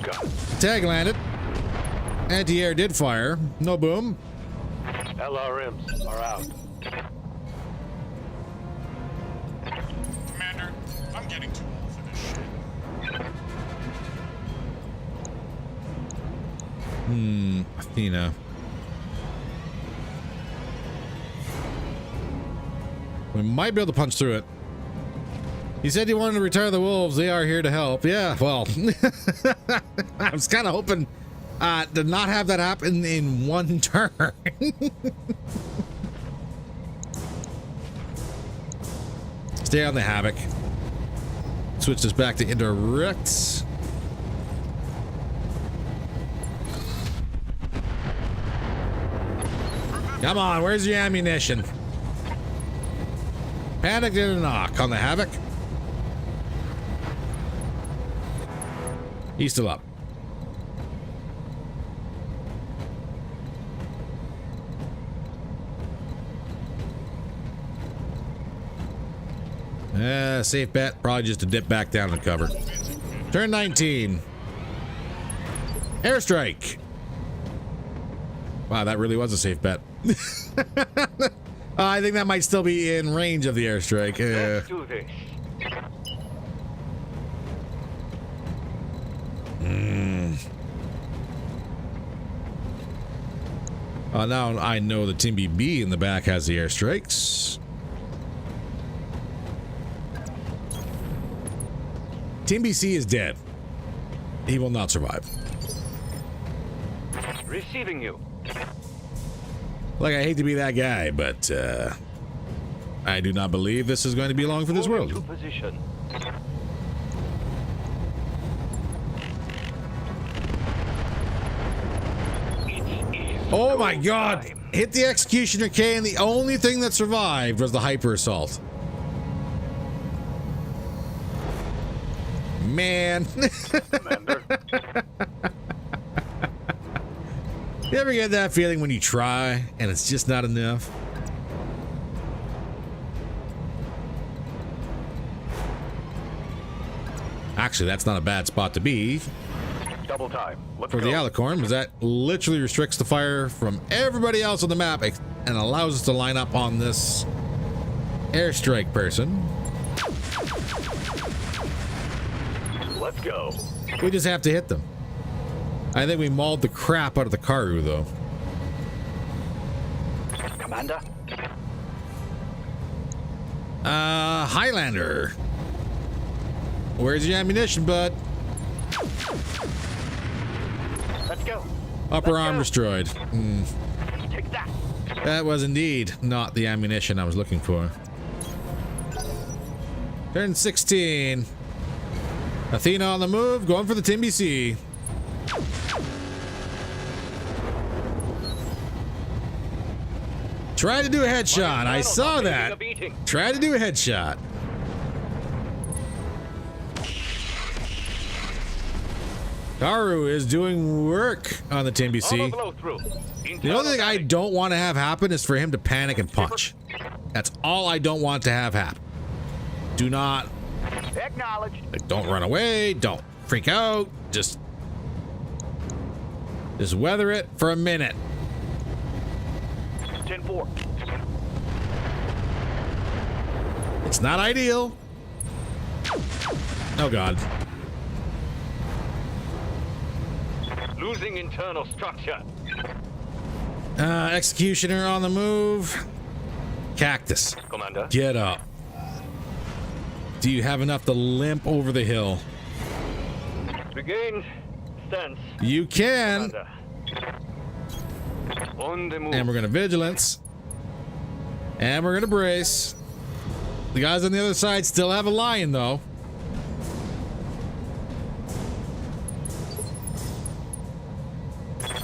Got it. Tag landed. Anti-air did fire. No boom. LRMs are out. Commander, I'm getting too old for this shit. Athena. We might be able to punch through it. He said he wanted to retire the wolves. They are here to help. Yeah, well, I was kind of hoping to not have that happen in one turn. Stay on the Havoc. Switch this back to indirects. Come on, where's your ammunition? Panic did a knock on the Havoc. He's still up. Safe bet. Probably just to dip back down and cover. Turn 19. Airstrike. Wow, that really was a safe bet. I think that might still be in range of the airstrike. Let's do this. Now I know the Team BB in the back has the airstrikes. Team BC is dead. He will not survive. Receiving you. Like, I hate to be that guy, but I do not believe this is going to be long for this Moving world. to position. Oh my god! Hit the Executioner K, and the only thing that survived was the Hyper Assault. Man. Commander. You ever get that feeling when you try and it's just not enough? Actually, that's not a bad spot to be Double time. Let's for go. the Alicorn, because that literally restricts the fire from everybody else on the map and allows us to line up on this airstrike person. Let's go. We just have to hit them. I think we mauled the crap out of the Karu, though. Commander. Highlander. Where's your ammunition, bud? Let's go. Upper Let's arm go. destroyed. Take that. That was indeed not the ammunition I was looking for. Turn 16. Athena on the move, going for the Team BC. Tried to do a headshot. I saw that. Tried to do a headshot. Karu is doing work on the Team BC. The only thing I don't want to have happen is for him to panic and punch. That's all I don't want to have happen. Do not, Acknowledged. like, don't run away. Don't freak out. Just weather it for a minute. 10-4. It's not ideal. Oh God. Losing internal structure. Executioner on the move. Cactus, Commander. get up. Do you have enough to limp over the hill? Regained stance. You can. Commander. On the move. And we're gonna vigilance. And we're gonna brace. The guys on the other side still have a lion, though.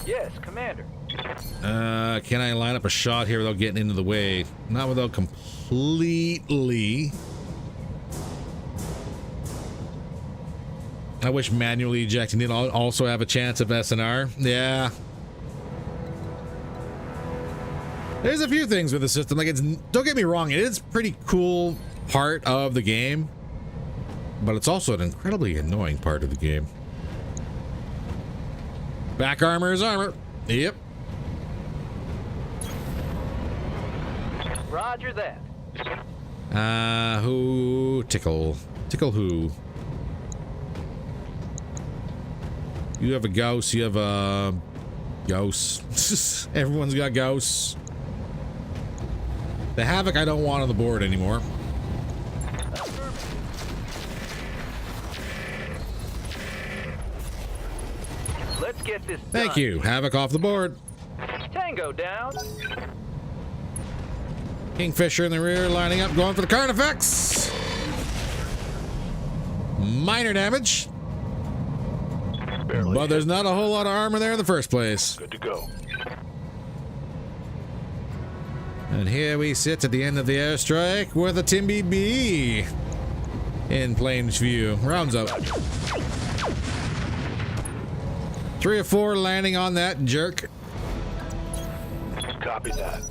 Yes, Commander. Can I line up a shot here without getting into the way? Not without completely. I wish manually ejecting didn't also have a chance of SNR. Yeah. There's a few things with the system. Like, don't get me wrong, it is a pretty cool part of the game, but it's also an incredibly annoying part of the game. Back armor is armor. Yep. Roger that. Who tickle who? You have a Gauss, you have a Gauss. Everyone's got Gauss. The Havoc I don't want on the board anymore. Let's get this Thank done. you. Havoc off the board. Tango down. Kingfisher in the rear, lining up, going for the Carnifex. Minor damage. Barely. But there's not a whole lot of armor there in the first place. Good to go. And here we sit at the end of the airstrike with a Team BB in plain view. Rounds up. 3 or 4 landing on that jerk. Copy that.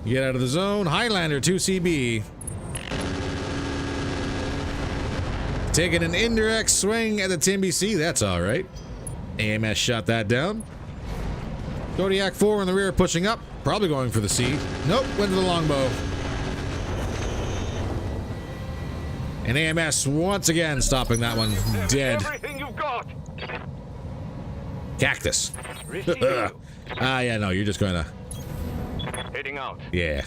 Get out of the zone. Highlander 2CB. Taking an indirect swing at the Team BC. That's all right. AMS shot that down. Kodiak 4 in the rear pushing up. Probably going for the sea. Nope, went to the longbow. And AMS once again stopping that one dead. Everything you've got. Cactus. Receive. Yeah, no, you're just gonna. Heading out. Yeah.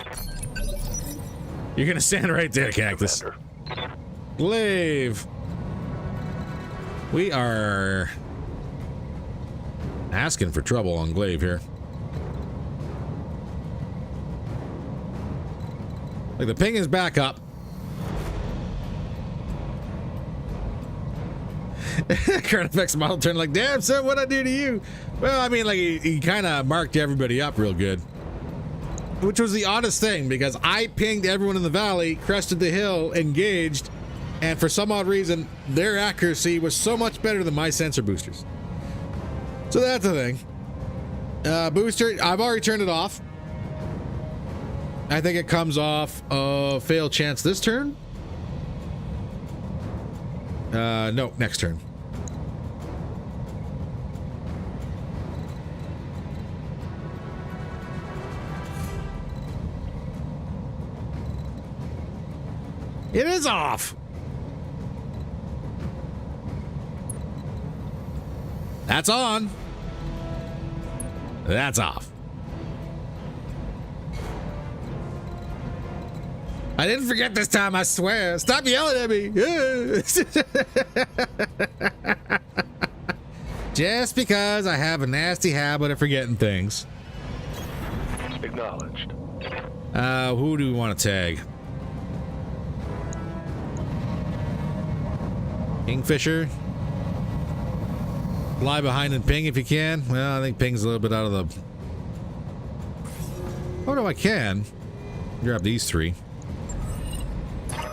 You're gonna stand right there, Cactus. Commander. Glaive. We are asking for trouble on Glaive here. Like the ping is back up. Current effects model turned like, damn son, what'd I do to you? Well, I mean, like he kind of marked everybody up real good. Which was the oddest thing, because I pinged everyone in the valley, crested the hill, engaged, and for some odd reason, their accuracy was so much better than my sensor boosters. So that's the thing. Booster, I've already turned it off. I think it comes off fail chance this turn. No, next turn. It is off. That's on. That's off. I didn't forget this time, I swear. Stop yelling at me. Just because I have a nasty habit of forgetting things. Acknowledged. Who do we want to tag? Kingfisher. Fly behind and ping if you can. Well, I think ping's a little bit out of the... Oh, no, I can. Grab these three.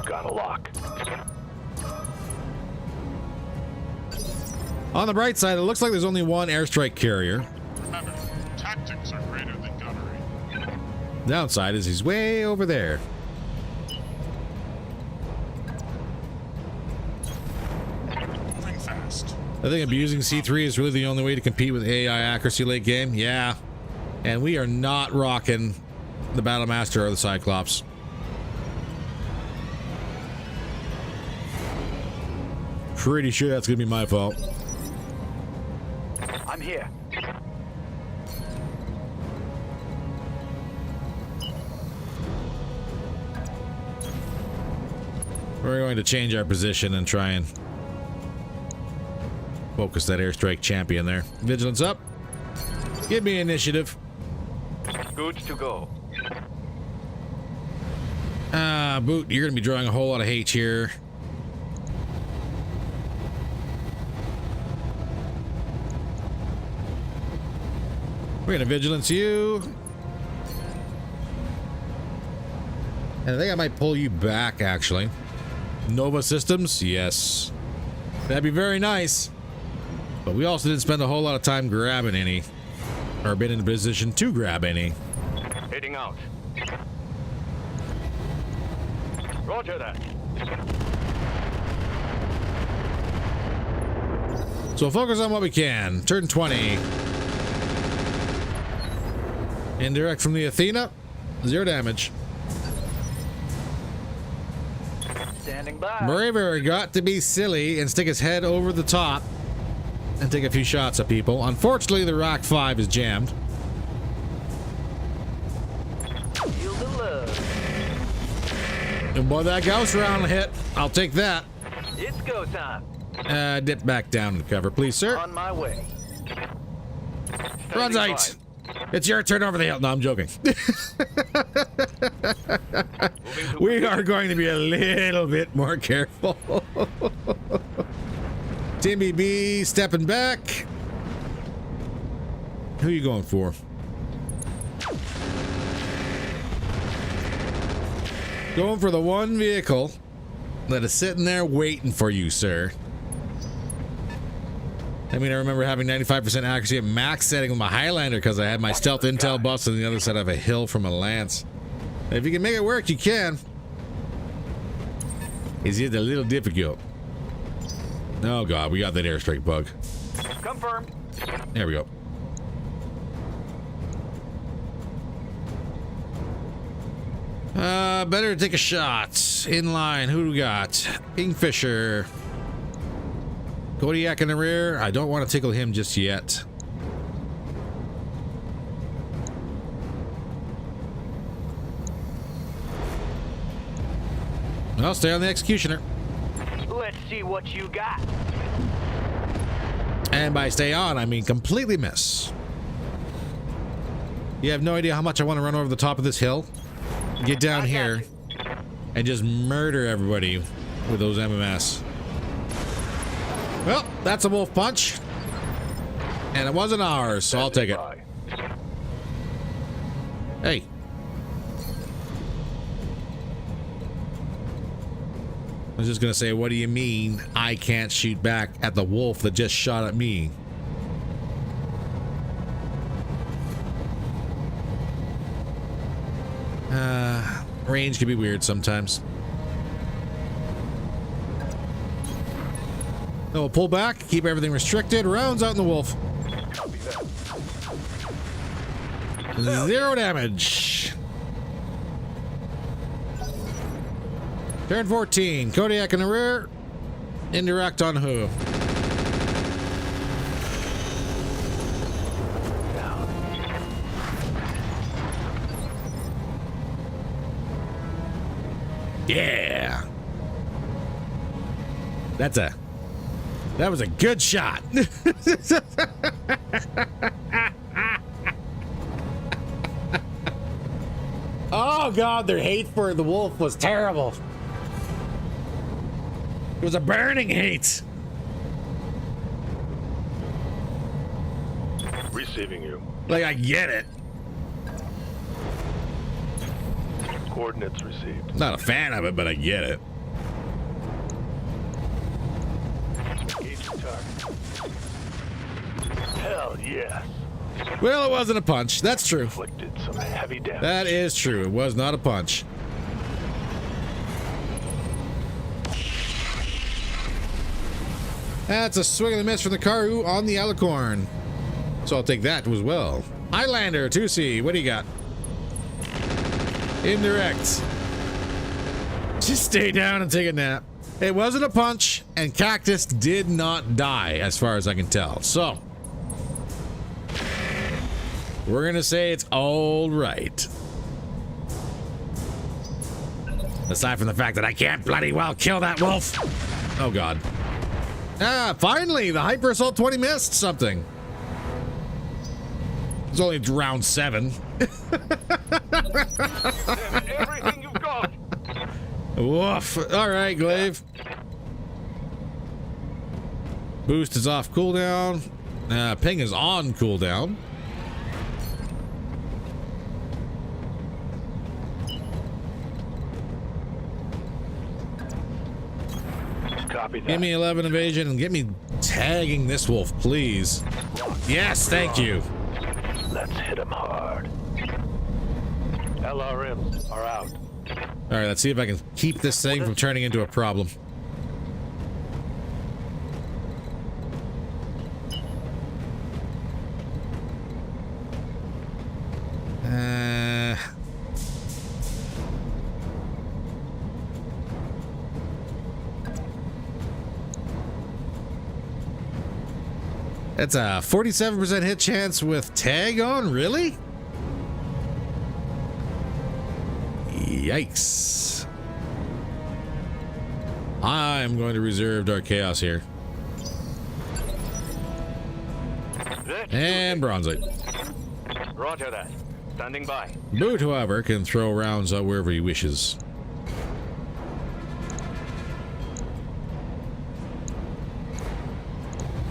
Got a lock. On the bright side, it looks like there's only one airstrike carrier. Remember, tactics are greater than gunnery. Downside is he's way over there. Moving fast. I think abusing C3 is really the only way to compete with AI accuracy late game. Yeah. And we are not rocking the Battlemaster or the Cyclops. Pretty sure that's gonna be my fault. I'm here. We're going to change our position and try and focus that airstrike champion there. Vigilance up. Give me initiative. Good to go. Boot, you're gonna be drawing a whole lot of H here. We're gonna vigilance you. And I think I might pull you back, actually. Nova Systems? Yes. That'd be very nice. But we also didn't spend a whole lot of time grabbing any. Or been in a position to grab any. Heading out. Roger that. So focus on what we can. Turn 20. Indirect from the Athena. 0 damage. Standing by. Braver got to be silly and stick his head over the top and take a few shots at people. Unfortunately, the Rock 5 is jammed. Feel the love. And boy, that Gauss round hit. I'll take that. It's go time. Dip back down to cover, please, sir. On my way. Bronzite, it's your turn over the hill. No, I'm joking. We are going to be a little bit more careful. Timmy B stepping back. Who are you going for? Going for the one vehicle that is sitting there waiting for you, sir. I mean, I remember having 95% accuracy at max setting with my Highlander because I had my stealth intel buffs on the other side of a hill from a lance. If you can make it work, you can. Is it a little difficult? Oh god, we got that airstrike bug. Confirmed. There we go. Better take a shot. In line, who do we got? Kingfisher. Kodiak in the rear. I don't want to tickle him just yet. I'll stay on the executioner. Let's see what you got. And by stay on, I mean completely miss. You have no idea how much I want to run over the top of this hill, get down here, and just murder everybody with those MMS. Well, that's a wolf punch. And it wasn't ours, so I'll take it. Hey. I was just gonna say, what do you mean I can't shoot back at the wolf that just shot at me? Range can be weird sometimes. No, we'll pull back, keep everything restricted, rounds out in the wolf. Zero damage. Turn 14. Kodiak in the rear. Indirect on who? Yeah. That was a good shot. Oh God, their hate for the wolf was terrible. It was a burning hate. Receiving you. Like, I get it. Coordinates received. Not a fan of it, but I get it. Engaging target. Hell yes. Well, it wasn't a punch. That's true. Inflicted some heavy damage. That is true. It was not a punch. That's a swing and a miss from the Karu on the Alicorn. So I'll take that as well. Highlander, 2C. What do you got? Indirect. Just stay down and take a nap. It wasn't a punch, and Cactus did not die, as far as I can tell. So, we're going to say it's all right. Aside from the fact that I can't bloody well kill that wolf. Oh, God. Ah, finally, the Hyper Assault 20 missed something. It's only round 7. Everything you've got. Woof. All right, Glaive. Boost is off cooldown. Ping is on cooldown. Copy that. Give me 11 evasion and get me tagging this wolf, please. Yes, thank you. Let's hit him hard. LRMs are out. All right, let's see if I can keep this thing from turning into a problem. That's a 47% hit chance with tag on, really? Yikes. I'm going to reserve Dark Chaos here. And Bronzite. Roger that. Standing by. Boot, however, can throw rounds out wherever he wishes.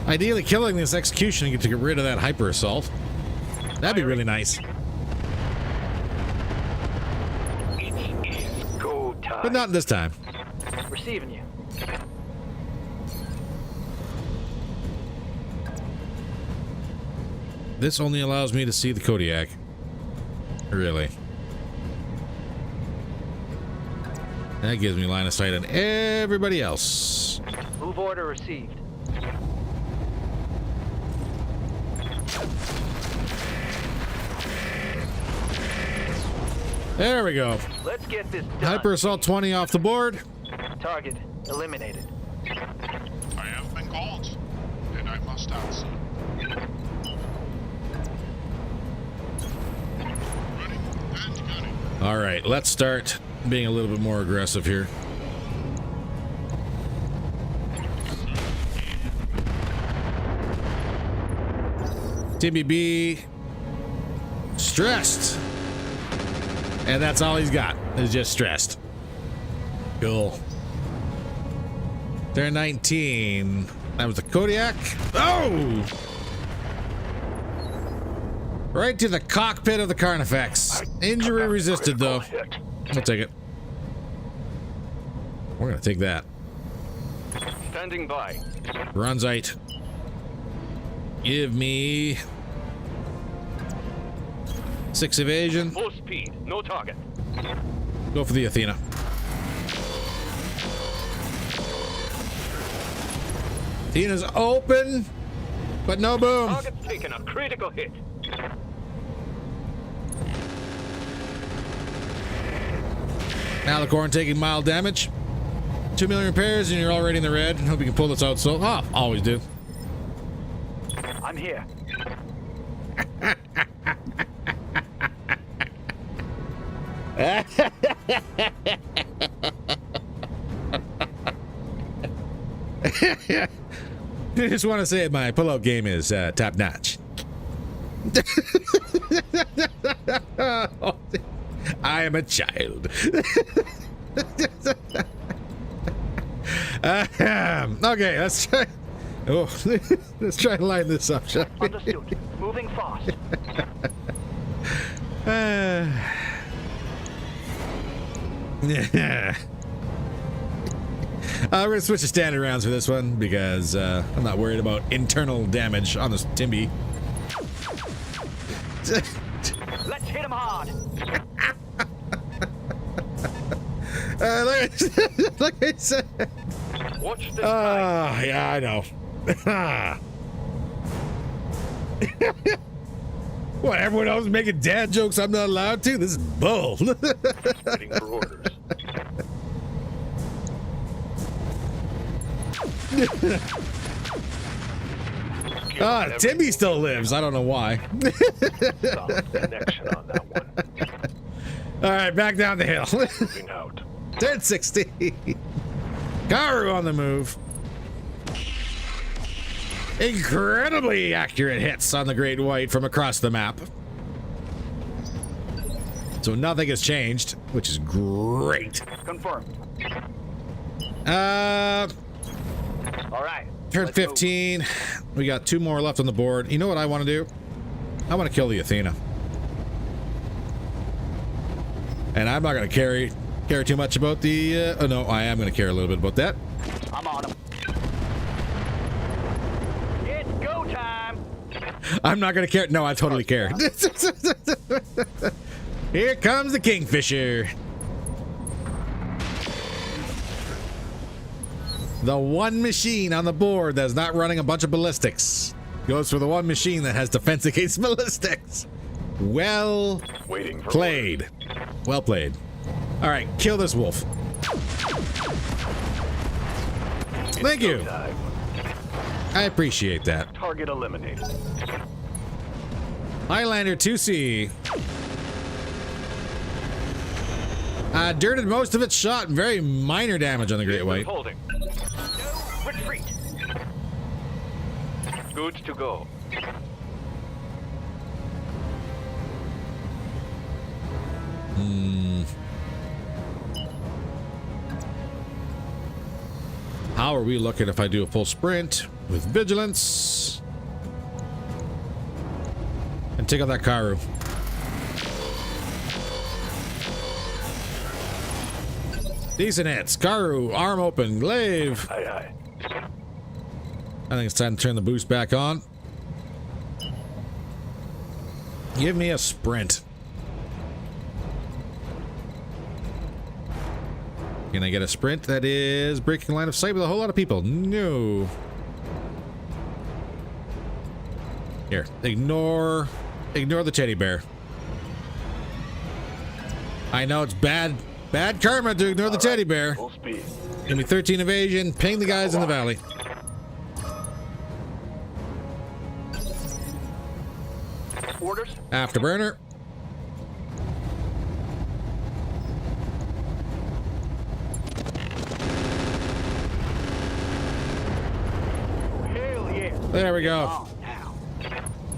Ideally, killing this execution to get rid of that hyper assault. That'd be really nice. It's go time. But not this time. Receiving you. This only allows me to see the Kodiak. Really. That gives me line of sight on everybody else. Move order received. There we go. Let's get this done. Hyper Assault 20 off the board. Target eliminated. I have been called, and I must answer. Running and gunning. All right, let's start being a little bit more aggressive here. TBB stressed. And that's all he's got, is just stressed. Cool. Turn 19. That was the Kodiak. Oh! Right to the cockpit of the Carnifex. Injury resisted, though. I'll take it. We're gonna take that. Standing by. Bronzite. Give me 6 evasion. Full speed. No target. Go for the Athena. Athena's open, but no boom. Target's taken a critical hit. Alicorn taking mild damage. 2 million repairs and you're already in the red. Hope you can pull this out. So, always do. I'm here. I just want to say my pull-out game is top notch. I am a child. Okay, let's try. Oh, let's try to line this up, shall we? Understood. Moving fast. Yeah. We're gonna switch to standard rounds for this one because I'm not worried about internal damage on this Timby. Let's hit him hard. Like I said. Watch this time. Yeah, I know. What, everyone else is making dad jokes I'm not allowed to? This is bull. Waiting for orders. Timmy still lives. I don't know why. Solid connection on that one. All right, back down the hill. Moving out. 1060. Karu on the move. Incredibly accurate hits on the Great White from across the map. So nothing has changed, which is great. Confirmed. Uh, All right. turn let's 15. We got 2 more left on the board. You know what I want to do? I want to kill the Athena. And I'm not going to care too much about the... oh, no, I am going to care a little bit about that. move. I'm on him. It's go time. I'm not going to care. No, I totally care. Here comes the Kingfisher. The one machine on the board that's not running a bunch of ballistics goes for the one machine that has defense against ballistics. Well Waiting for played. Well played. All right, kill this wolf. Thank you. time. I appreciate that. Target eliminated. Highlander 2C. Dirted most of its shot and very minor damage on the Great White. Holding. No retreat. Good to go. How are we looking if I do a full sprint with vigilance and take out that Karu? Decent hits. Karu, arm open, glaive. Aye, aye. I think it's time to turn the boost back on. Give me a sprint. Can I get a sprint that is breaking line of sight with a whole lot of people? No. Here, ignore the teddy bear. I know it's bad karma to ignore the teddy bear. Full speed. Give me 13 evasion, ping the guys in the valley. Orders. Afterburner. Hell yeah. There we go. On now.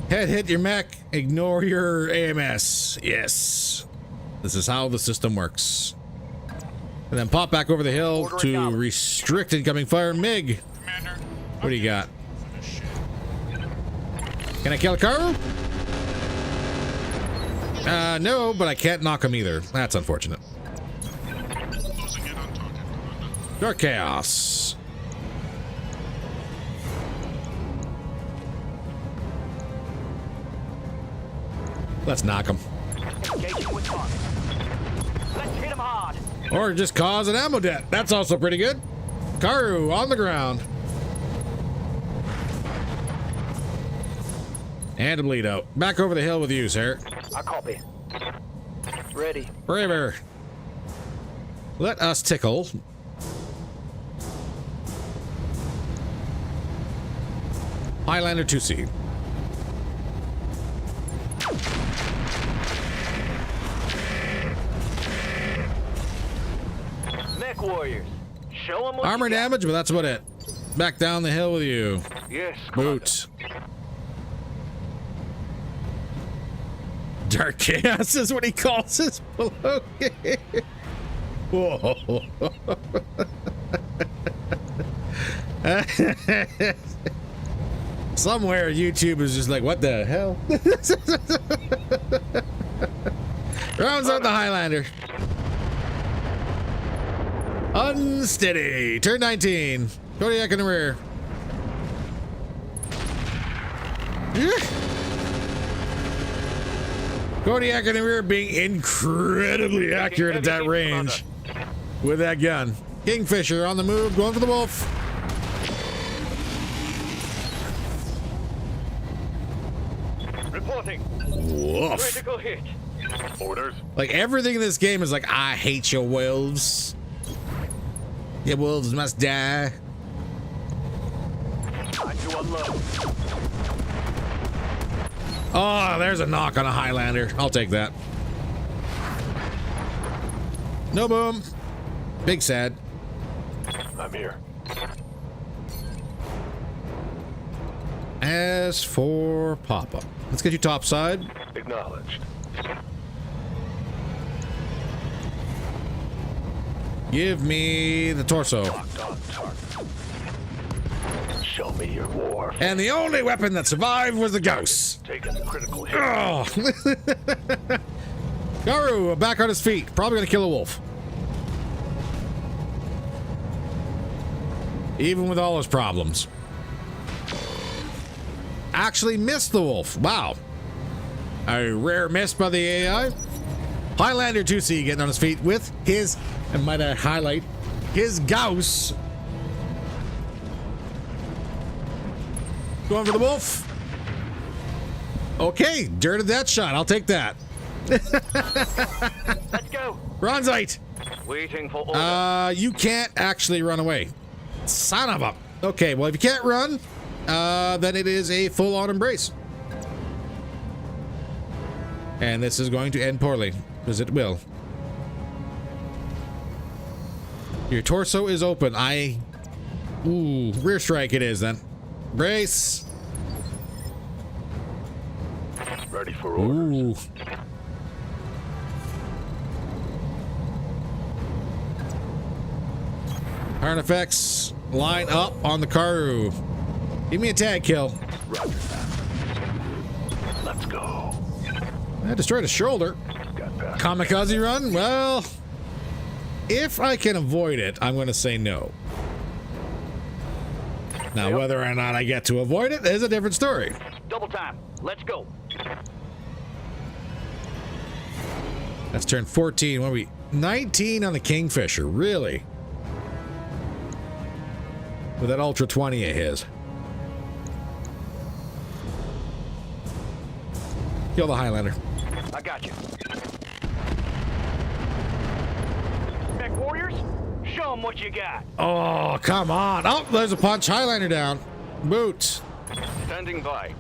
Head hit your mech, ignore your AMS. Yes. This is how the system works. And then pop back over the hill to restrict incoming fire. MiG. Commander. What do you got? Can I kill a Karu? No, but I can't knock him either. That's unfortunate. Closing in on target. Dark Chaos. Let's knock him. Engaging with target. Let's hit him hard. Or just cause an ammo debt. That's also pretty good. Karu on the ground. And a bleed out. Back over the hill with you, sir. I copy. Ready. Braver. Let us tickle. Highlander 2C. Mech warriors. Show them what Armor you got. damage, but that's about it. Back down the hill with you. Yes, Commander. Boot. Dark Chaos is what he calls his below. Whoa. Somewhere YouTube is just like, what the hell? Rounds out the Highlander. Unsteady. Turn 19. Kodiak in the rear. Kodiak in the rear being incredibly accurate at that range with that gun. Kingfisher on the move, going for the wolf. Reporting. Woof. Critical hit. Orders. Like everything in this game is like, I hate your wolves. Your wolves must die. Time to unload. Oh, there's a knock on a Highlander. I'll take that. No boom. Big sad. I'm here. As for pop-up, let's get you topside. Acknowledged. Give me the torso. Locked on target. Show me your war. And the only weapon that survived was the ghost. Taking a critical hit. Oh. Garu back on his feet. Probably gonna kill a wolf. Even with all his problems. Actually missed the wolf. Wow. A rare miss by the AI. Highlander 2C getting on his feet with his, and might I highlight, his Gauss. Going for the wolf. Okay, dirted that shot. I'll take that. Let's go. Bronzite. Waiting for order. You can't actually run away. Son of a. Okay, well, if you can't run, then it is a full-on embrace. And this is going to end poorly, because it will. Your torso is open. Ooh, rear strike it is then. Brace. Ready for orders. Ooh. Iron effects line up on the Karu. Give me a tag kill. Roger that. Let's go. I destroyed a shoulder. Got past. Kamikaze run? Well, if I can avoid it, I'm going to say no. Now, whether or not I get to avoid it is a different story. Double time. Let's go. That's turn 14. What are we? 19 on the Kingfisher. Really? With that Ultra 20 of his. Kill the Highlander. I got you. Warriors, show them what you got. Oh, come on. Oh, there's a punch. Highliner down. Boot. Standing by.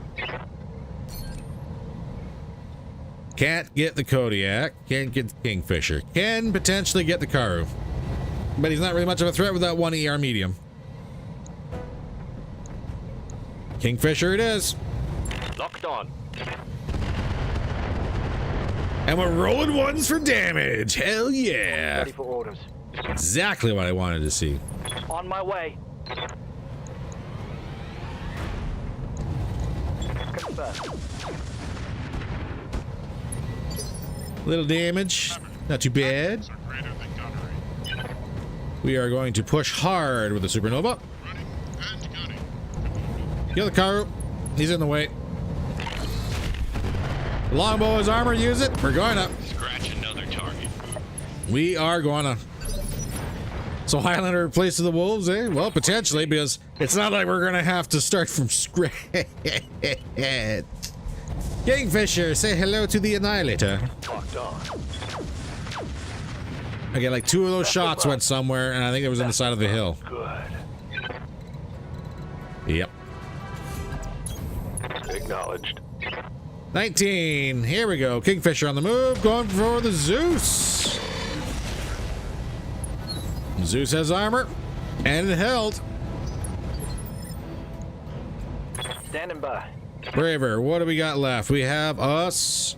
Can't get the Kodiak. Can't get the Kingfisher. Can potentially get the Karu. But he's not really much of a threat with that one ER medium. Kingfisher it is. Locked on. And we're rolling ones for damage. Hell yeah. Ready for orders. Exactly what I wanted to see. On my way. Confirmed. Little damage. Not too bad. Are greater than gunnery. We are going to push hard with the Supernova. Running and gunning. Kill the Karu. He's in the way. Longbow is armor. Use it. We're going up. Scratch another target. We are going to. So Highlander replaces the Wolves, eh? Well, potentially, because it's not like we're going to have to start from scratch. Kingfisher, say hello to the Annihilator. Locked on. Okay, like 2 of those shots went somewhere, and I think it was on the side of the hill. Good. Yep. Acknowledged. 19. Here we go. Kingfisher on the move, going for the Zeus. Zeus has armor, and it held. Standing by. Braver, what do we got left? We have us.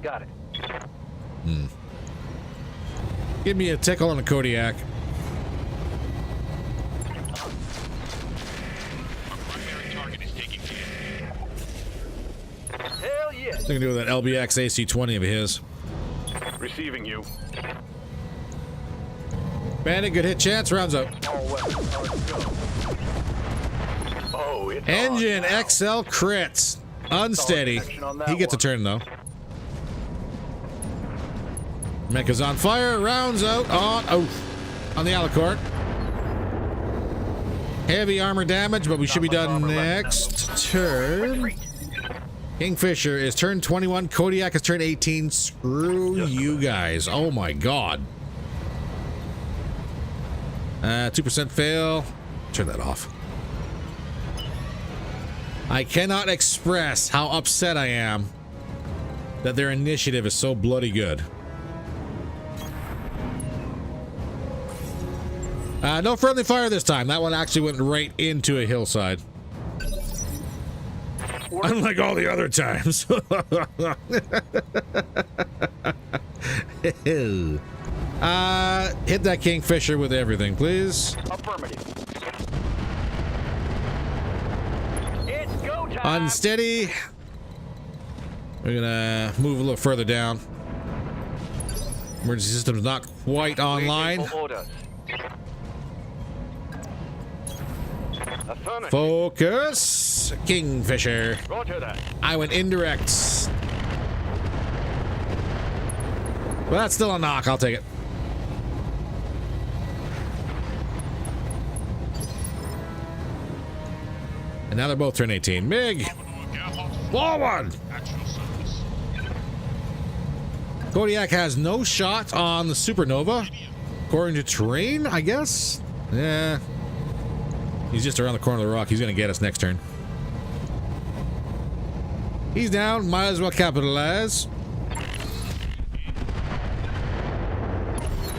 Got it. Give me a tickle on the Kodiak. Our primary target is taking care. Hell yes. Nothing to do with that LBX AC-20 of his. Receiving you. Bandit, good hit chance, rounds up. All weapons are go. Oh, it's Engine on now. XL crits. Unsteady. He gets a turn though. Mecha's on fire, rounds out on the Alicorn. Heavy armor damage, but we should be done next turn. Kingfisher is turn 21, Kodiak is turn 18. Screw you guys. Oh my god. 2% fail. Turn that off. I cannot express how upset I am that their initiative is so bloody good. No friendly fire this time. That one actually went right into a hillside. Unlike all the other times. Hit that Kingfisher with everything, please. Affirmative. It's go time. Unsteady. We're gonna move a little further down. Emergency system's not quite online. Waiting for orders. Affirmative. Focus. Kingfisher. Roger that. I went indirect. Well, that's still a knock. I'll take it. And now they're both turn 18. Mig. Forward. Actual service. Kodiak has no shot on the Supernova. According to terrain, I guess? Yeah. He's just around the corner of the rock. He's going to get us next turn. He's down. Might as well capitalize.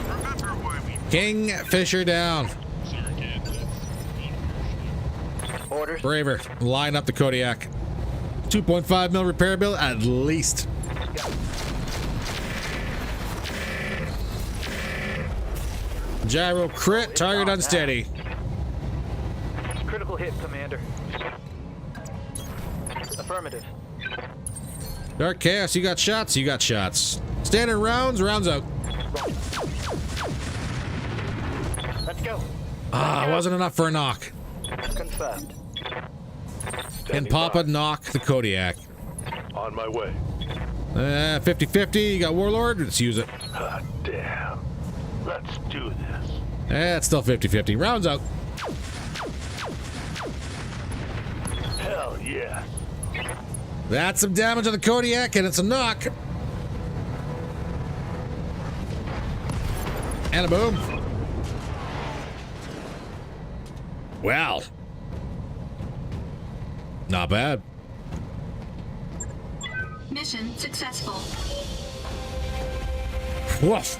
Remember why we Kingfisher down. Orders. Braver. Line up the Kodiak. 2.5 mil repair bill at least. Gyro crit. Target unsteady. Critical hit, Commander. Affirmative. Dark Chaos, you got shots? You got shots. Standard rounds, rounds out. Let's go. Ah, wasn't enough for a knock. Confirmed. Can Papa knock the Kodiak? On my way. 50-50, you got Warlord? Let's use it. Ah, damn. Let's do this. It's still 50-50. Rounds out. Hell yeah. That's some damage on the Kodiak, and it's a knock. And a boom. Well. Not bad. Mission successful. Woof.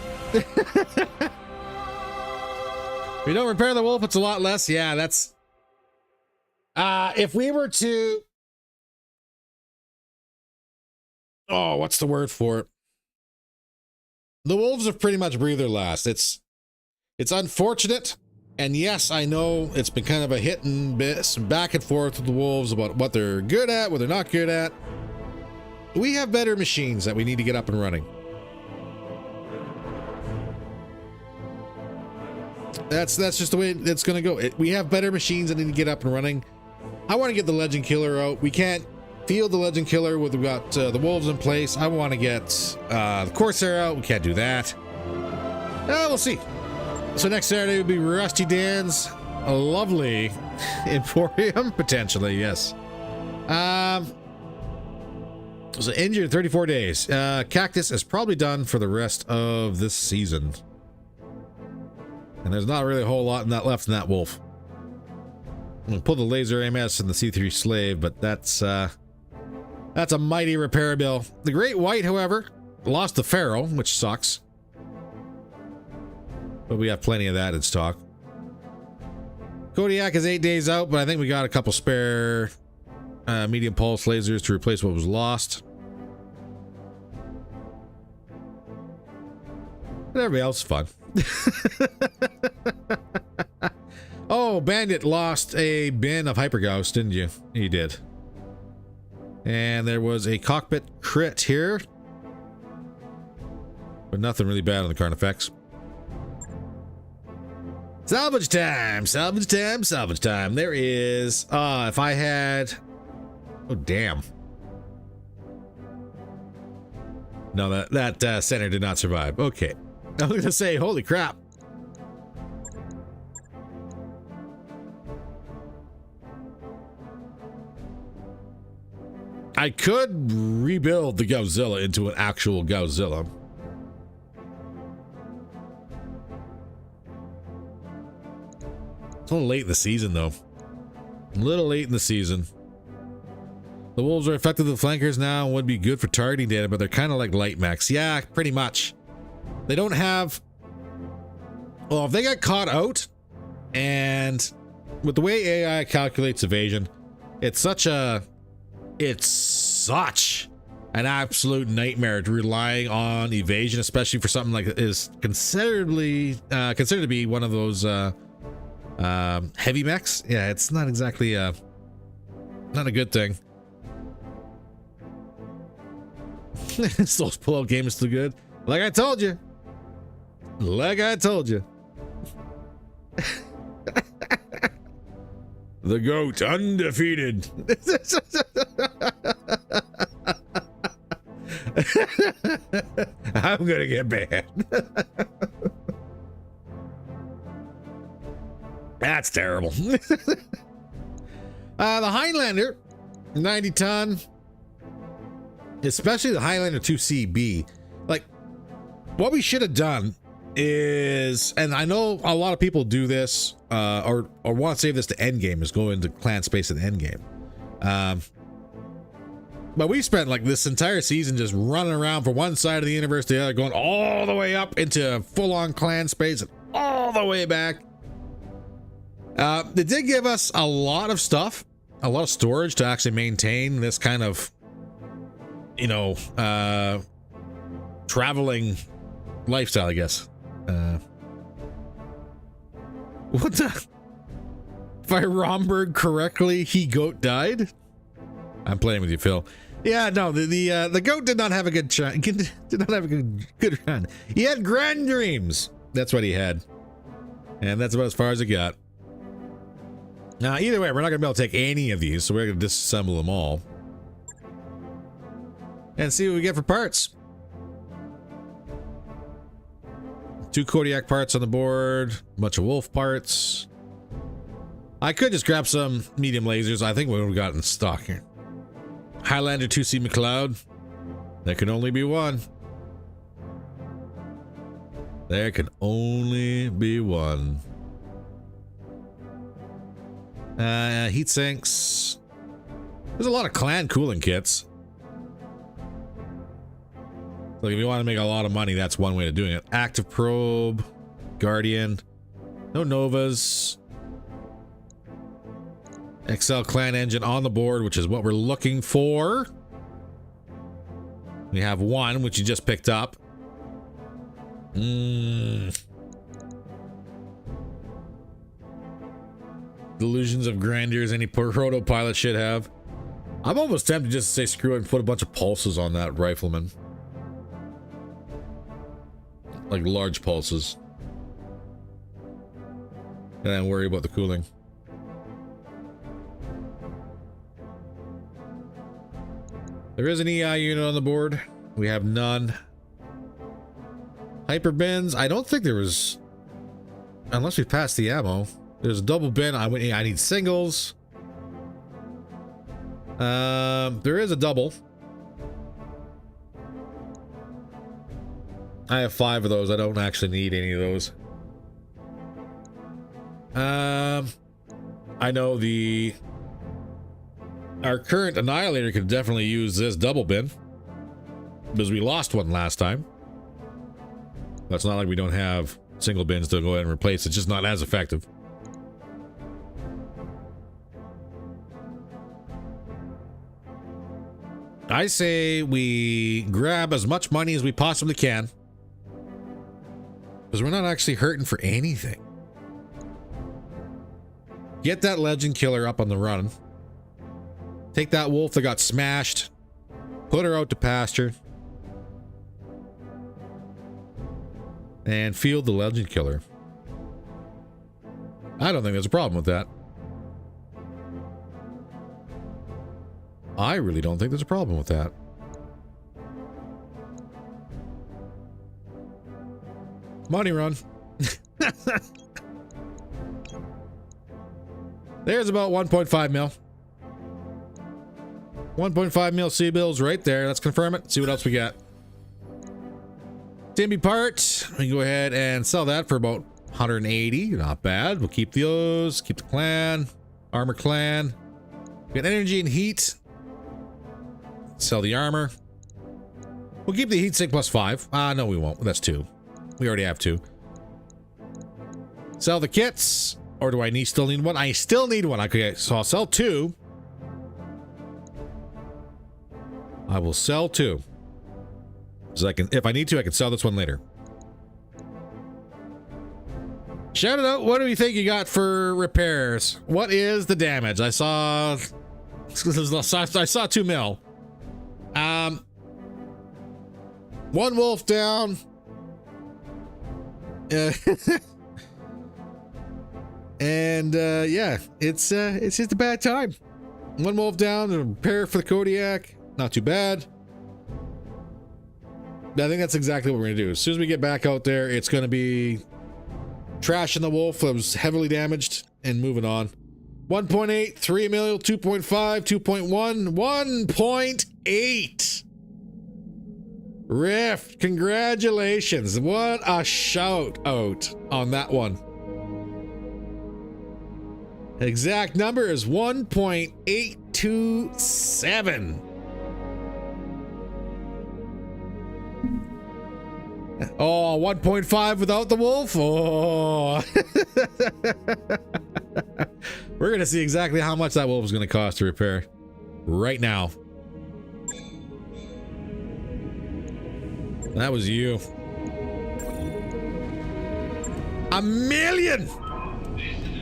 We don't repair the wolf, it's a lot less. Yeah, that's... if we were to... Oh, what's the word for it? The wolves have pretty much breathed their last. It's unfortunate. And yes, I know it's been kind of a hit and miss, back and forth with the wolves about what they're good at, what they're not good at. We have better machines that we need to get up and running. That's just the way it's going to go. We have better machines that need to get up and running. I want to get the Legend Killer out. We can't field the Legend Killer with, we've got the wolves in place. I want to get the Corsair out. We can't do that. We'll see. So next Saturday will be Rusty Dan's lovely Emporium, potentially, yes. So injured 34 days. Cactus is probably done for the rest of this season. And there's not really a whole lot in that left in that wolf. I'm gonna pull the laser AMS and the C3 Slave, but that's a mighty repair bill. The Great White, however, lost the Pharaoh, which sucks. But we have plenty of that in stock. Kodiak is 8 days out, but I think we got a couple spare medium pulse lasers to replace what was lost. But everybody else is fun. Oh, Bandit lost a bin of Hypergauss, didn't you? He did. And there was a cockpit crit here. But nothing really bad on the Carnifex. Salvage time! Salvage time! Salvage time! There is... if I had... Oh, damn. No, that center did not survive. Okay. I was gonna say, holy crap. I could rebuild the Godzilla into an actual Godzilla. It's a little late in the season, though. A little late in the season. The wolves are effective with flankers now and would be good for targeting data, but they're kind of like light mechs. Yeah, pretty much. They don't have... Well, if they get caught out, and with the way AI calculates evasion, it's such an absolute nightmare to relying on evasion, especially for something like that is considered to be one of those heavy mechs. Yeah, it's not exactly not a good thing. Those pull-out game is too good. Like I told you. Like I told you. The GOAT, undefeated. I'm gonna get banned. That's terrible. The Highlander, 90 ton. Especially the Highlander 2CB. Like, what we should have done is, and I know a lot of people do this, or want to save this to endgame, is go into clan space at the endgame. But we spent like this entire season just running around from one side of the universe to the other, going all the way up into full-on clan space and all the way back. They did give us a lot of stuff, a lot of storage to actually maintain this kind of, you know, traveling lifestyle, I guess. What the? If I Romberg correctly, he goat died. I'm playing with you, Phil. Yeah, no, the goat did not have a good try. Did not have a good run. He had grand dreams. That's what he had, and that's about as far as it got. Now, either way, we're not gonna be able to take any of these, so we're gonna disassemble them all and see what we get for parts. 2 Kodiak parts on the board, a bunch of wolf parts. I could just grab some medium lasers. I think we've got in stock here. Highlander 2C McLeod. There can only be one. There can only be one. Heat sinks. There's a lot of clan cooling kits. Like if you want to make a lot of money, that's one way of doing it. Active probe, guardian, no novas. XL clan engine on the board, which is what we're looking for. We have one, which you just picked up. Delusions of grandeurs any proto pilot should have. I'm almost tempted just to say screw it and put a bunch of pulses on that rifleman. Like large pulses. And then worry about the cooling. There is an EI unit on the board. We have none. Hyper bins. I don't think there was, unless we passed the ammo. There's a double bin. I need singles. There is a double. I have 5 of those. I don't actually need any of those. I know our current Annihilator could definitely use this double bin because we lost one last time. That's not like we don't have single bins to go ahead and replace. It's just not as effective. I say we grab as much money as we possibly can because we're not actually hurting for anything. Get that legend killer up on the run. Take that wolf that got smashed. Put her out to pasture. And field the legend killer. I don't think there's a problem with that. I really don't think there's a problem with that. Money run. There's about 1.5 mil. 1.5 mil C-bills right there. Let's confirm it. See what else we got. Timby part. We can go ahead and sell that for about 180. Not bad. We'll keep those. Keep the clan. Armor clan. We got energy and heat. Sell the armor. We'll keep the heat sink plus 5. No, we won't. That's 2. We already have 2. Sell the kits. Or do I still need one? I still need one. Okay, so I'll sell 2. I will sell 2. So I can, if I need to, I can sell this one later. Shout it out. What do you think you got for repairs? What is the damage? I saw 2 mil. 1 wolf down. And yeah, it's just a bad time. 1 wolf down, a repair for the Kodiak. Not too bad. I think that's exactly what we're gonna do. As soon as we get back out there, it's gonna be trashing the wolf that was heavily damaged and moving on. 1.8, 3 mil, 2.5, 2.1, 1.8. Rift, congratulations. What a shout out on that one. Exact number is 1.827. Oh, 1.5 without the wolf? Oh. We're going to see exactly how much that wolf is going to cost to repair right now. That was you. $1 million! This is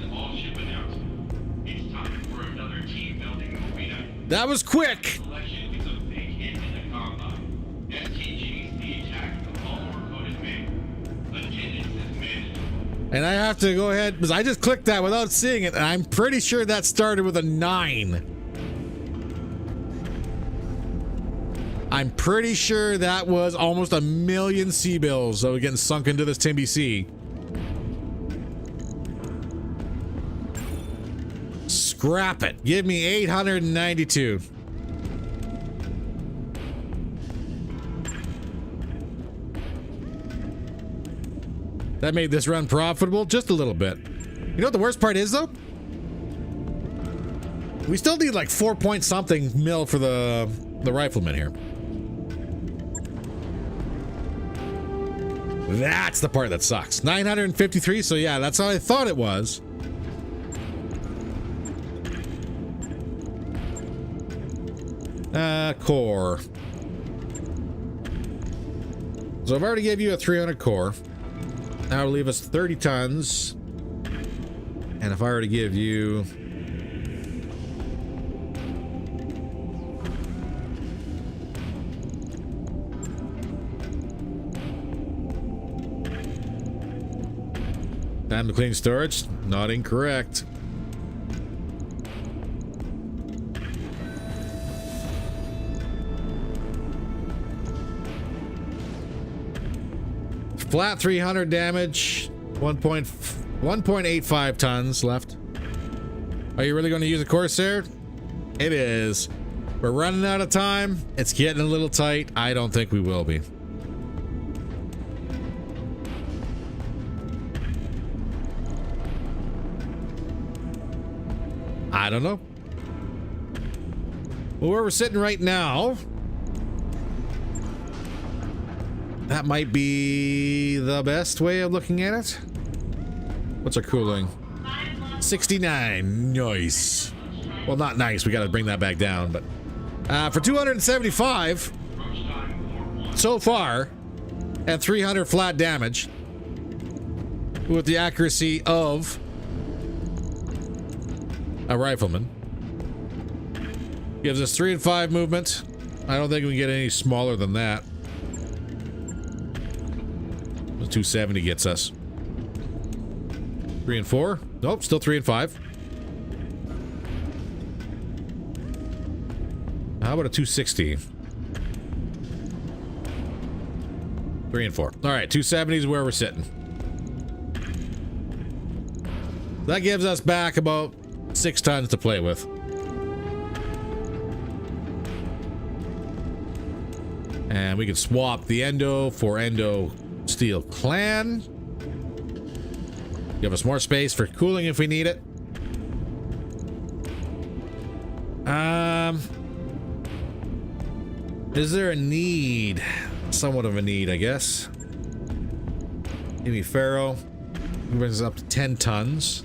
an all-ship announcement. It's time for another team-building arena. That was quick. Selection is a big hit in the combine. STG's the attack of color-coded men. Attendance is mandatory. And I have to go ahead, because I just clicked that without seeing it, and I'm pretty sure that started with a 9. I'm pretty sure that was almost 1 million C-bills that were getting sunk into this Timby C. Scrap it. Give me 892. That made this run profitable just a little bit. You know what the worst part is, though? We still need like 4 point something mil for the rifleman here. That's the part that sucks. 953, so yeah, that's how I thought it was. Core. So I've already gave you a 300 core. That'll leave us 30 tons. And if I were to give you... Time to clean storage? Not incorrect. Flat 300 damage, 1.85 tons left. Are you really going to use a Corsair? It is. We're running out of time. It's getting a little tight. I don't think we will be. I don't know. Well, where we're sitting right now, that might be the best way of looking at it. What's our cooling? 69. Nice. Well, not nice. We got to bring that back down. But for 275 so far, and 300 flat damage, with the accuracy of a rifleman, gives us 3 and 5 movement. I don't think we can get any smaller than that. 270 gets us 3 and 4. Nope, still 3 and 5. How about a 260? 3 and 4. All right, 270 is where we're sitting. That gives us back about 6 tons to play with. And we can swap the Endo for Endo Steel Clan. Give us more space for cooling if we need it. Is there a need? Somewhat of a need, I guess. Give me Pharaoh. He brings us up to 10 tons.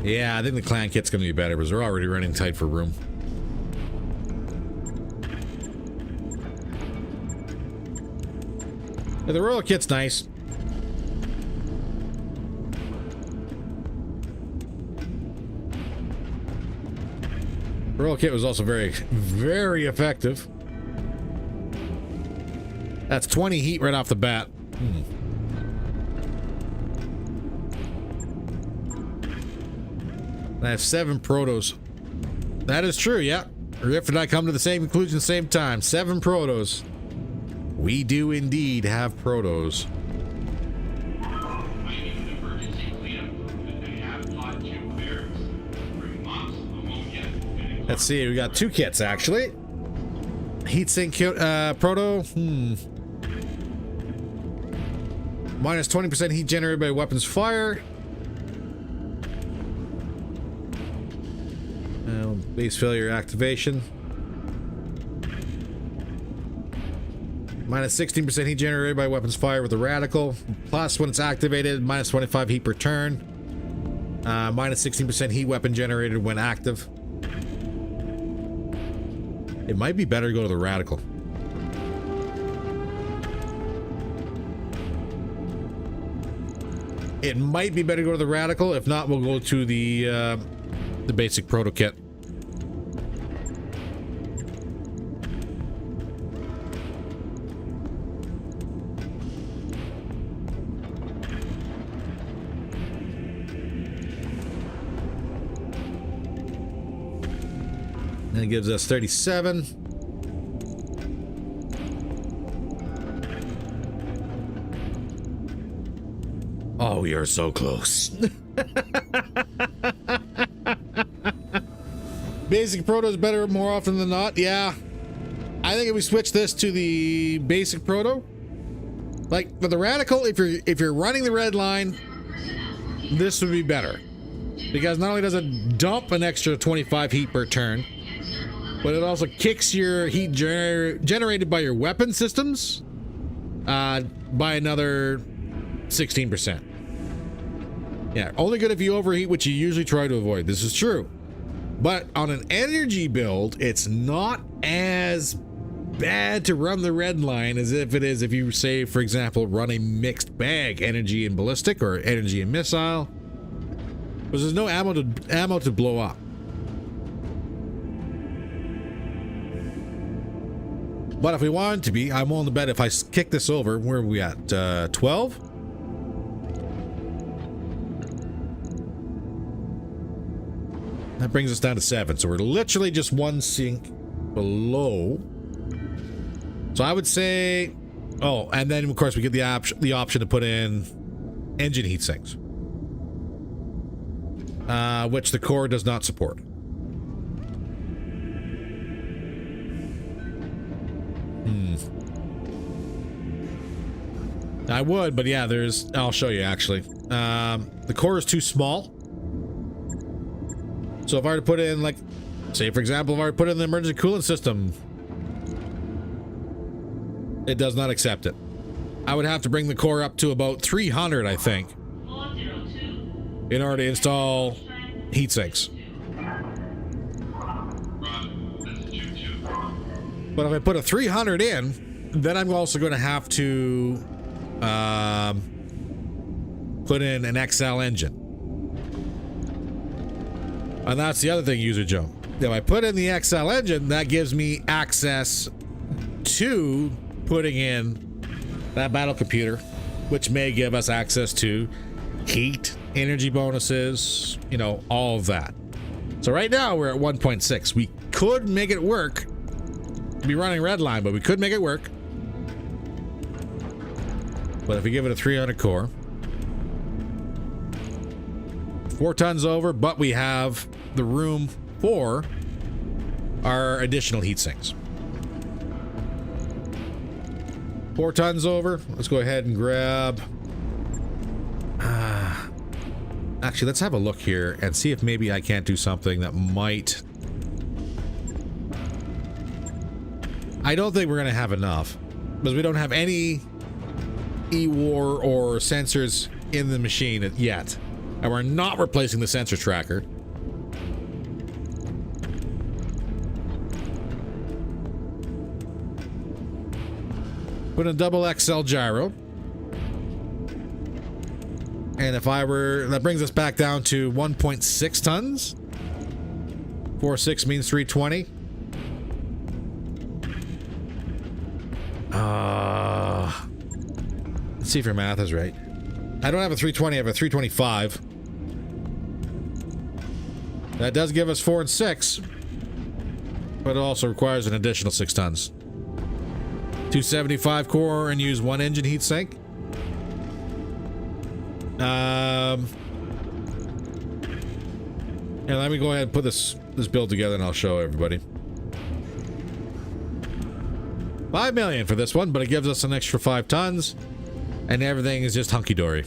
Yeah, I think the clan kit's gonna be better because we're already running tight for room. Yeah, the royal kit's nice. Royal kit was also very, very effective. That's 20 heat right off the bat. I have 7 protos. That is true, yeah. Riff and I come to the same conclusion at the same time. 7 protos. We do indeed have protos. Let's see, we got 2 kits actually. Heatsink proto. Minus 20% heat generated by weapons fire. Base failure activation. Minus 16% heat generated by weapons fire with a radical. Plus, when it's activated, minus 25 heat per turn. Minus 16% heat weapon generated when active. It might be better to go to the radical. It might be better to go to the radical. If not, we'll go to the basic proto kit. That gives us 37. Oh, we are so close. Basic proto is better more often than not. Yeah. I think if we switch this to the basic proto, like for the radical, if you're running the red line, this would be better. Because not only does it dump an extra 25 heat per turn, but it also kicks your heat generated by your weapon systems by another 16%. Yeah, only good if you overheat, which you usually try to avoid. This is true. But on an energy build, it's not as bad to run the red line as if it is if you, say, for example, run a mixed bag, energy and ballistic or energy and missile. Because there's no ammo to blow up. But if we wanted to be, I'm willing to bet if I kick this over, where are we at? 12? That brings us down to 7. So we're literally just one sink below. So I would say, oh, and then of course we get the option to put in engine heat sinks, which the core does not support. I would, but yeah, I'll show you actually. The core is too small. So if I were to put in, like, say for example, if I were to put in the emergency coolant system, it does not accept it. I would have to bring the core up to about 300, I think, in order to install heat sinks. But if I put a 300 in, then I'm also going to have to put in an XL engine. And that's the other thing, User Joe. If I put in the XL engine, that gives me access to putting in that battle computer, which may give us access to heat, energy bonuses, you know, all of that. So right now we're at 1.6. We could make it work. Be running redline, but we could make it work. But if we give it a 300 core, 4 tons over, but we have the room for our additional heat sinks. 4 tons over. Let's go ahead and grab. Actually, let's have a look here and see if maybe I can't do something that might. I don't think we're going to have enough because we don't have any E-War or sensors in the machine yet. And we're not replacing the sensor tracker. Put in a double XL gyro. And if I were, that brings us back down to 1.6 tons. 4.6 means 320. Let's see if your math is right. I don't have a 320, I have a 325. That does give us 4 and 6, but it also requires an additional 6 tons. 275 core and use 1 engine heat sink. And let me go ahead and put this build together and I'll show everybody. 5 million for this one, but it gives us an extra 5 tons and everything is just hunky-dory.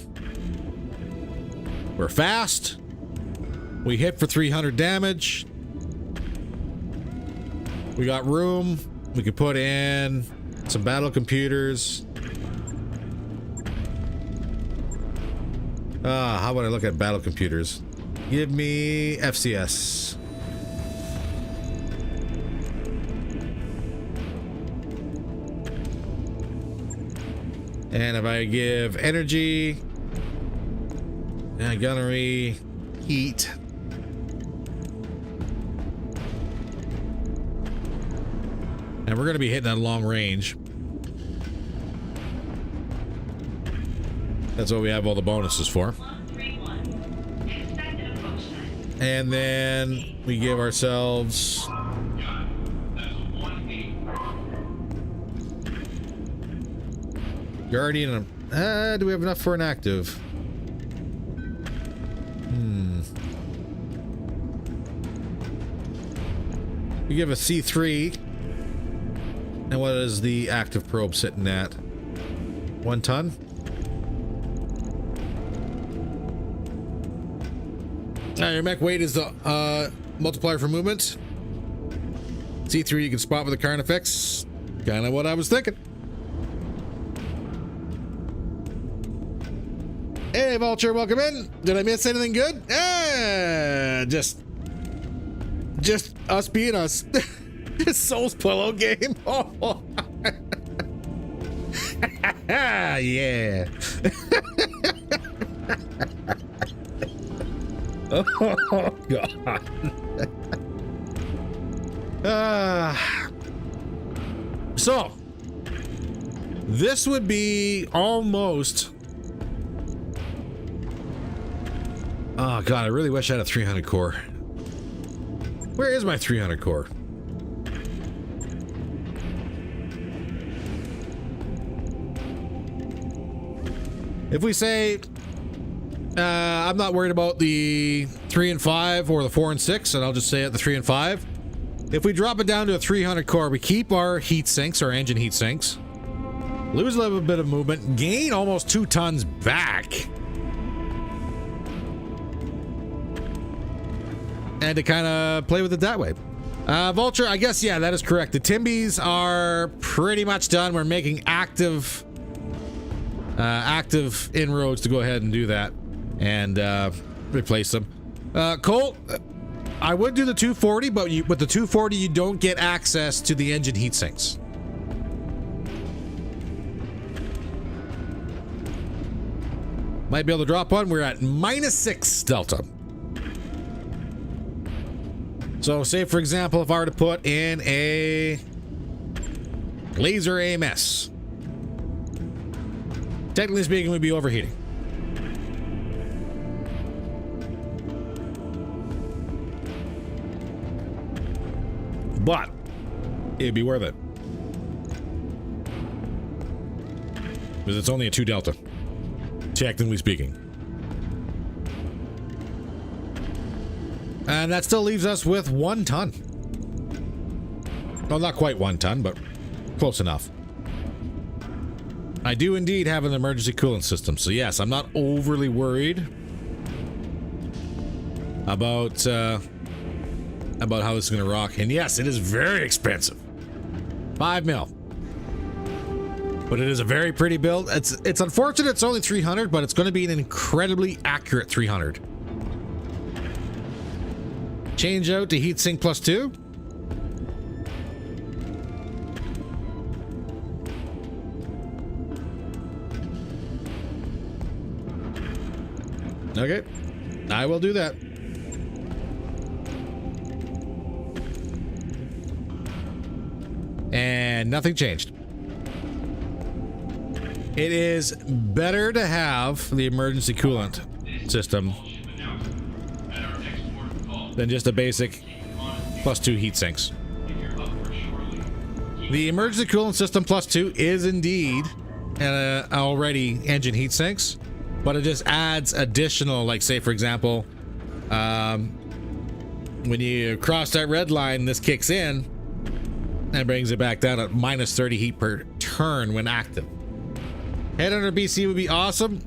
We're fast. We hit for 300 damage. We got room. We could put in some battle computers. How about I look at battle computers? Give me FCS. And if I give energy, gunnery, heat, and we're going to be hitting that long range. That's what we have all the bonuses for. And then we give ourselves Guardian. Do we have enough for an active? We give a C3. And what is the active probe sitting at? 1 ton? Your mech weight is the multiplier for movement. C3 you can spot with the current effects. Kind of what I was thinking. Hey, Vulture, welcome in. Did I miss anything good? Just us being us. This Souls Pillow game. Oh, yeah. Oh, God. So, this would be almost... Oh, God, I really wish I had a 300 core. Where is my 300 core? If we say, I'm not worried about the 3 and 5 or the 4 and 6, and I'll just say it the 3 and 5. If we drop it down to a 300 core, we keep our heat sinks, our engine heat sinks, lose a little bit of movement, gain almost 2 tons back. And to kind of play with it that way. Vulture, I guess, yeah, that is correct. The Timbies are pretty much done. We're making active inroads to go ahead and do that and replace them. Colt, I would do the 240, but with the 240 you don't get access to the engine heat sinks. Might be able to drop one. We're at -6 delta. So say for example, if I were to put in a laser AMS, technically speaking, we'd be overheating. But it'd be worth it. Because it's only a 2 delta, technically speaking. And that still leaves us with 1 ton. Well, not quite 1 ton, but close enough. I do indeed have an emergency coolant system, so yes, I'm not overly worried about how this is going to rock. And yes, it is very expensive. 5 mil. But it is a very pretty build. It's unfortunate it's only 300, but it's going to be an incredibly accurate 300. Change out to heatsink +2. Okay, I will do that. And nothing changed. It is better to have the emergency coolant system than just a basic +2 heat sinks. The emergency coolant system +2 is indeed already engine heat sinks, but it just adds additional, like say for example, when you cross that red line, this kicks in and brings it back down at -30 heat per turn when active. Headhunter BC would be awesome.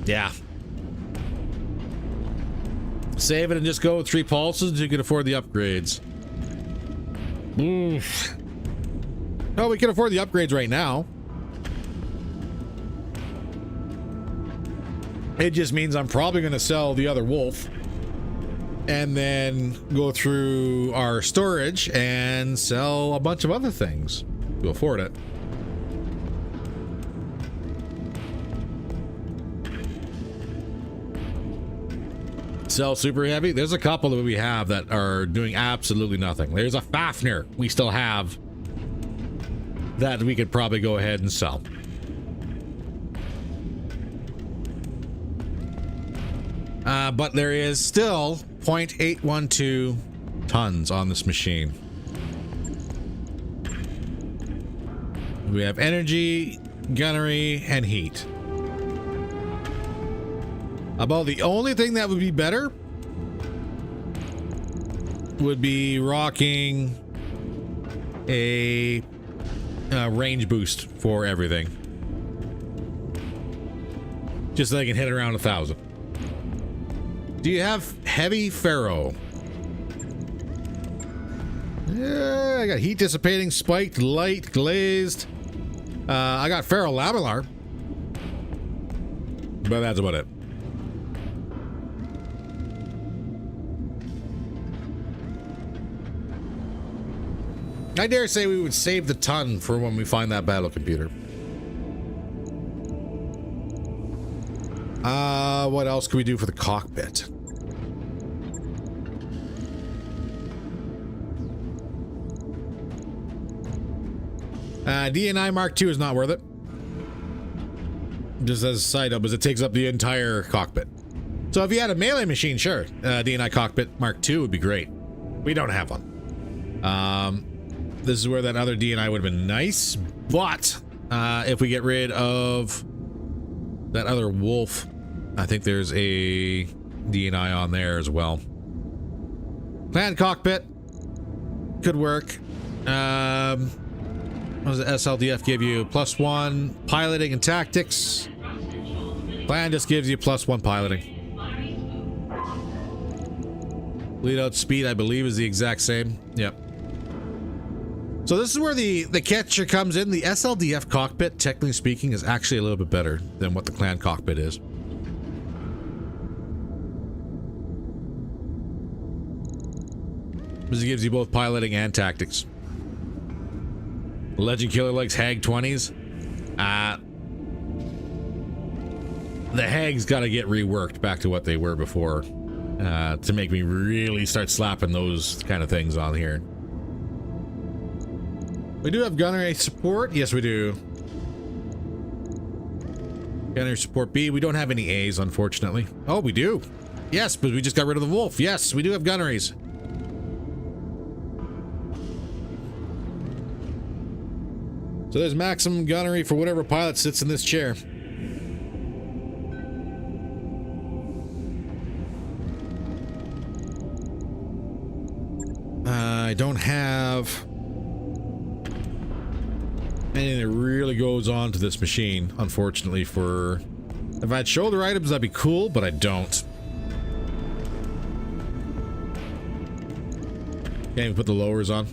Yeah. Save it and just go with 3 pulses until you can afford the upgrades. Oof. Oh, we can afford the upgrades right now. It just means I'm probably going to sell the other wolf and then go through our storage and sell a bunch of other things to afford it. Sell super heavy. There's a couple that we have that are doing absolutely nothing. There's a Fafnir we still have that we could probably go ahead and sell. But there is still 0.812 tons on this machine. We have energy, gunnery, and heat. About the only thing that would be better would be rocking a range boost for everything. Just so they can hit around 1,000. Do you have heavy ferro? Yeah, I got heat dissipating, spiked, light, glazed. I got ferro lamellar. But that's about it. I dare say we would save the ton for when we find that battle computer. What else can we do for the cockpit? DNI Mark II is not worth it. Just as a side note, because it takes up the entire cockpit. So if you had a melee machine, sure. DNI Cockpit Mark II would be great. We don't have one. This is where that other DNI would have been nice, but if we get rid of that other wolf, I think there's a DNI on there as well. Planned cockpit could work. What does the SLDF give you? +1 piloting and tactics. Plan just gives you +1 piloting. Lead out speed, I believe, is the exact same. Yep. So this is where the catcher comes in. The SLDF cockpit, technically speaking, is actually a little bit better than what the clan cockpit is. Because it gives you both piloting and tactics. Legend Killer likes Hag 20s. The Hags got to get reworked back to what they were before to make me really start slapping those kind of things on here. We do have gunnery support. Yes, we do. Gunnery support B. We don't have any A's, unfortunately. Oh, we do. Yes, but we just got rid of the wolf. Yes, we do have gunneries. So there's maximum gunnery for whatever pilot sits in this chair. I don't have anything that really goes on to this machine, unfortunately. For if I had shoulder items, that'd be cool, but I don't. Can't even put the lowers on.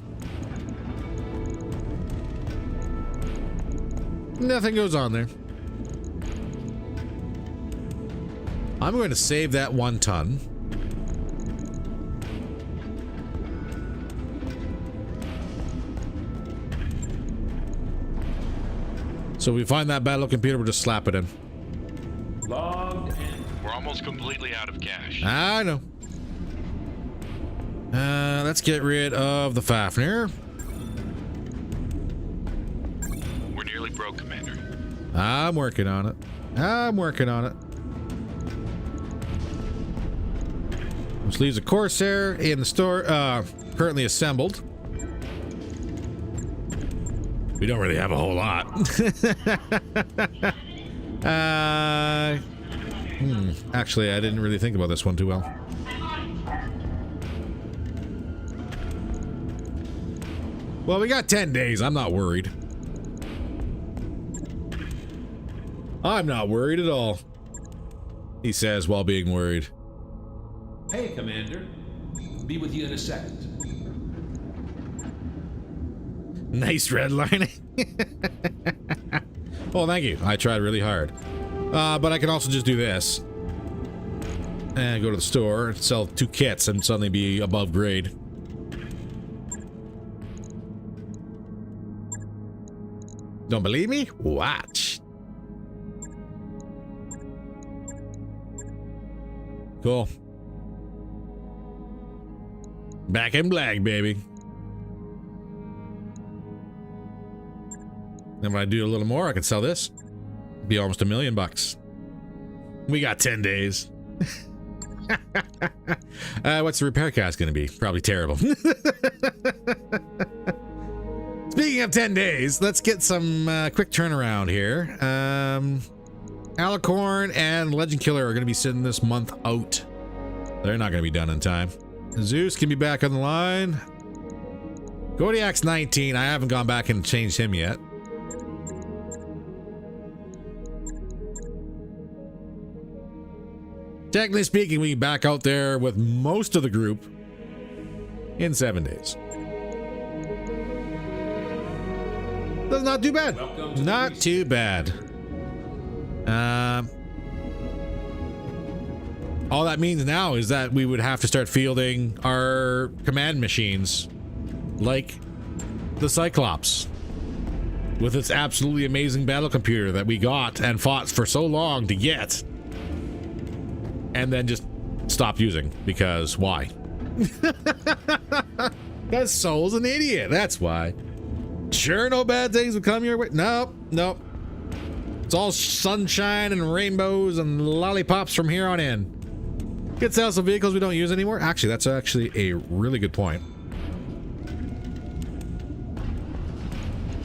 Nothing goes on there. I'm going to save that 1 ton. So we find that battle computer, we'll just slap it in. Logged in. We're almost completely out of cash. I know. Let's get rid of the Fafnir. We're nearly broke, Commander. I'm working on it. I'm working on it. Which leaves a Corsair in the store, currently assembled. We don't really have a whole lot. Actually, I didn't really think about this one too well. Well, we got 10 days. I'm not worried. I'm not worried at all, he says while being worried. Hey, Commander. Be with you in a second. Nice redlining. Oh, thank you. I tried really hard. But I can also just do this. And go to the store and sell 2 kits and suddenly be above grade. Don't believe me? Watch. Cool. Back in black, baby. Then when I do a little more, I can sell this. Be almost $1 million bucks. We got 10 days. What's the repair cost going to be? Probably terrible. Speaking of 10 days, let's get some quick turnaround here. Alicorn and Legend Killer are going to be sitting this month out. They're not going to be done in time. Zeus can be back on the line. Kodiak's 19. I haven't gone back and changed him yet. Technically speaking, we back out there with most of the group in 7 days. That's not too bad. Not too bad. All that means now is that we would have to start fielding our command machines like the Cyclops with its absolutely amazing battle computer that we got and fought for so long to get and then just stop using because why? Because Soul's an idiot. That's why. Sure, no bad things will come your way. Nope. It's all sunshine and rainbows and lollipops from here on in. Get sales of vehicles we don't use anymore. Actually, that's actually a really good point.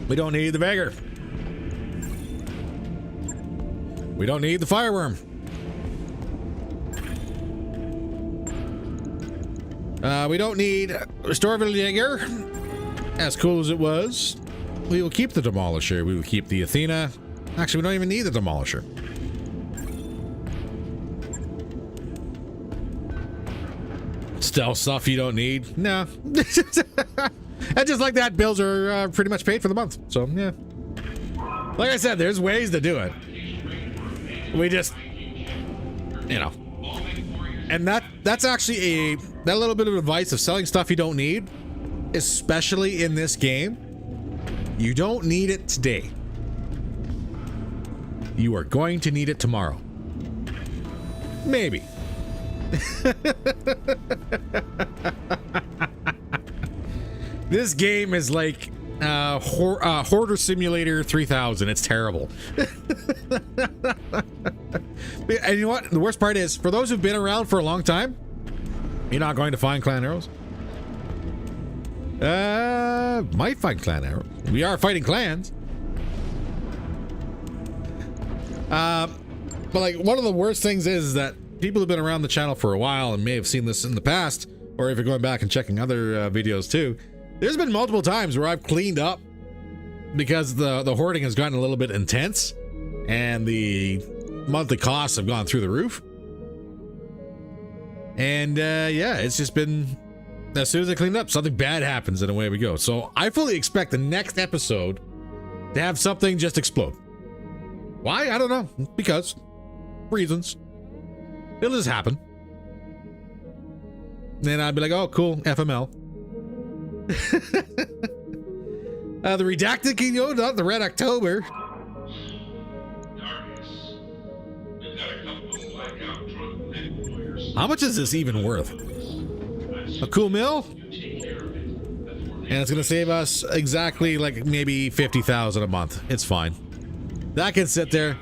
We don't need the Vagor. We don't need the Fireworm. We don't need Stormjäger. As cool as it was, we will keep the Demolisher. We will keep the Athena. Actually, we don't even need the Demolisher. Stealth stuff you don't need. No. And just like that, bills are pretty much paid for the month. So, yeah. Like I said, there's ways to do it. We just, you know. And that's actually that little bit of advice of selling stuff you don't need, especially in this game. You don't need it today. You are going to need it tomorrow. Maybe. This game is like Hoarder Simulator 3000. It's terrible. And you know what? The worst part is, for those who've been around for a long time, you're not going to find clan arrows. Might find clan arrows. We are fighting clans. But like, one of the worst things is that people who've been around the channel for a while and may have seen this in the past, or if you're going back and checking other videos too, there's been multiple times where I've cleaned up because the hoarding has gotten a little bit intense and the monthly costs have gone through the roof. And yeah, it's just been, as soon as I clean up, something bad happens and away we go. So I fully expect the next episode to have something just explode. Why? I don't know. Because reasons. It'll just happen. Then I'd be like, oh, cool, FML. The redacted can go, not the Red October. Darkness. We've got a couple of blackout drug employers. How much is this even worth? A cool mill? Take care of it. That's where And it's gonna save us exactly like maybe 50,000 a month. It's fine. That can sit there.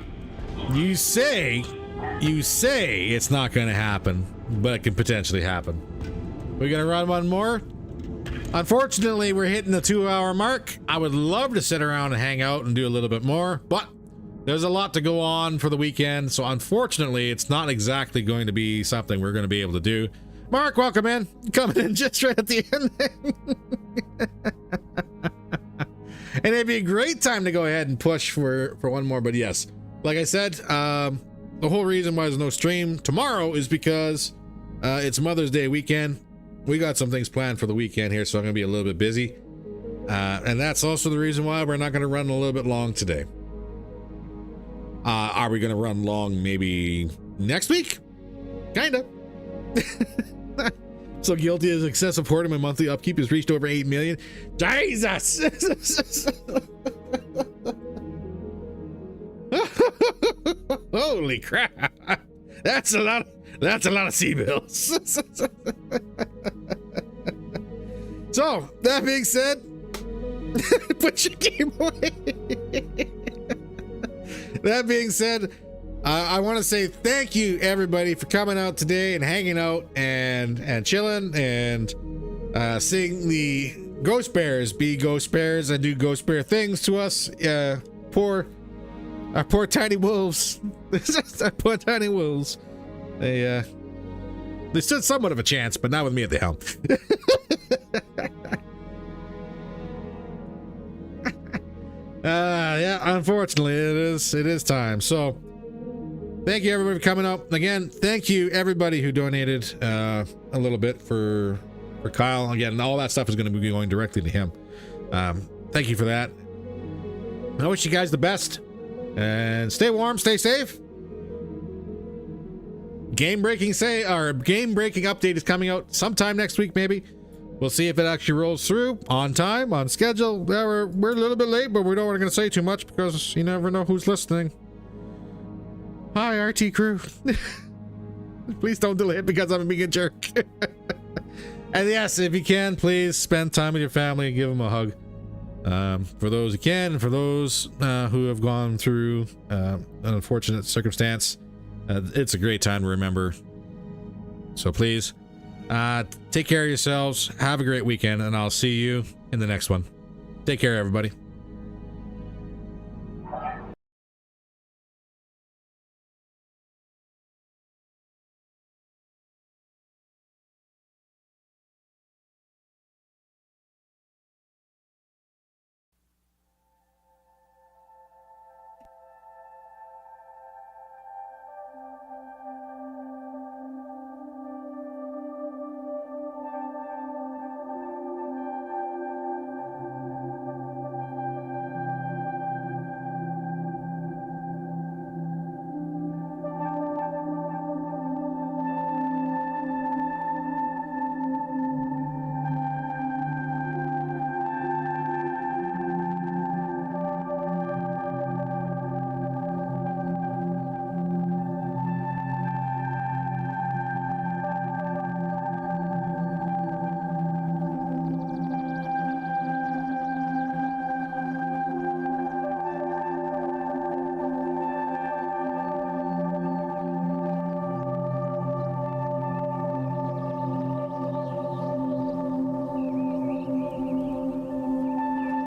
You say it's not gonna happen, but it can potentially happen. We're gonna run one more. Unfortunately, we're hitting the 2-hour mark. I would love to sit around and hang out and do a little bit more, but there's a lot to go on for the weekend. So unfortunately, it's not exactly going to be something we're going to be able to do. Mark, welcome in. Coming in just right at the end. And it'd be a great time to go ahead and push for one more. But yes, like I said, the whole reason why there's no stream tomorrow is because it's Mother's Day weekend. We got some things planned for the weekend here, so I'm going to be a little bit busy. And that's also the reason why we're not going to run a little bit long today. Are we going to run long maybe next week? Kind of. So guilty as excessive hoarding. My monthly upkeep has reached over 8 million. Jesus! Holy crap! That's a lot of C-bills. So that being said, put your game away. That being said, I want to say thank you everybody for coming out today and hanging out and chilling and seeing the Ghost Bears be Ghost Bears and do Ghost Bear things to us. Poor Our poor tiny wolves. Our poor tiny wolves. They stood somewhat of a chance, but not with me at the helm. Yeah, unfortunately, it is time. So, thank you everybody for coming up. Again, thank you everybody who donated a little bit for Kyle. Again, all that stuff is going to be going directly to him. Thank you for that. I wish you guys the best. And stay warm, stay safe. Game-breaking update is coming out sometime next week, maybe. We'll see if it actually rolls through on time, on schedule. Yeah, we're a little bit late, but we don't want to say too much because you never know who's listening. Hi, RT crew. Please don't delay it because I'm being a jerk. And yes, if you can, please spend time with your family and give them a hug. For those who can, and for those who have gone through an unfortunate circumstance, it's a great time to remember. So please, take care of yourselves. Have a great weekend, and I'll see you in the next one. Take care, everybody.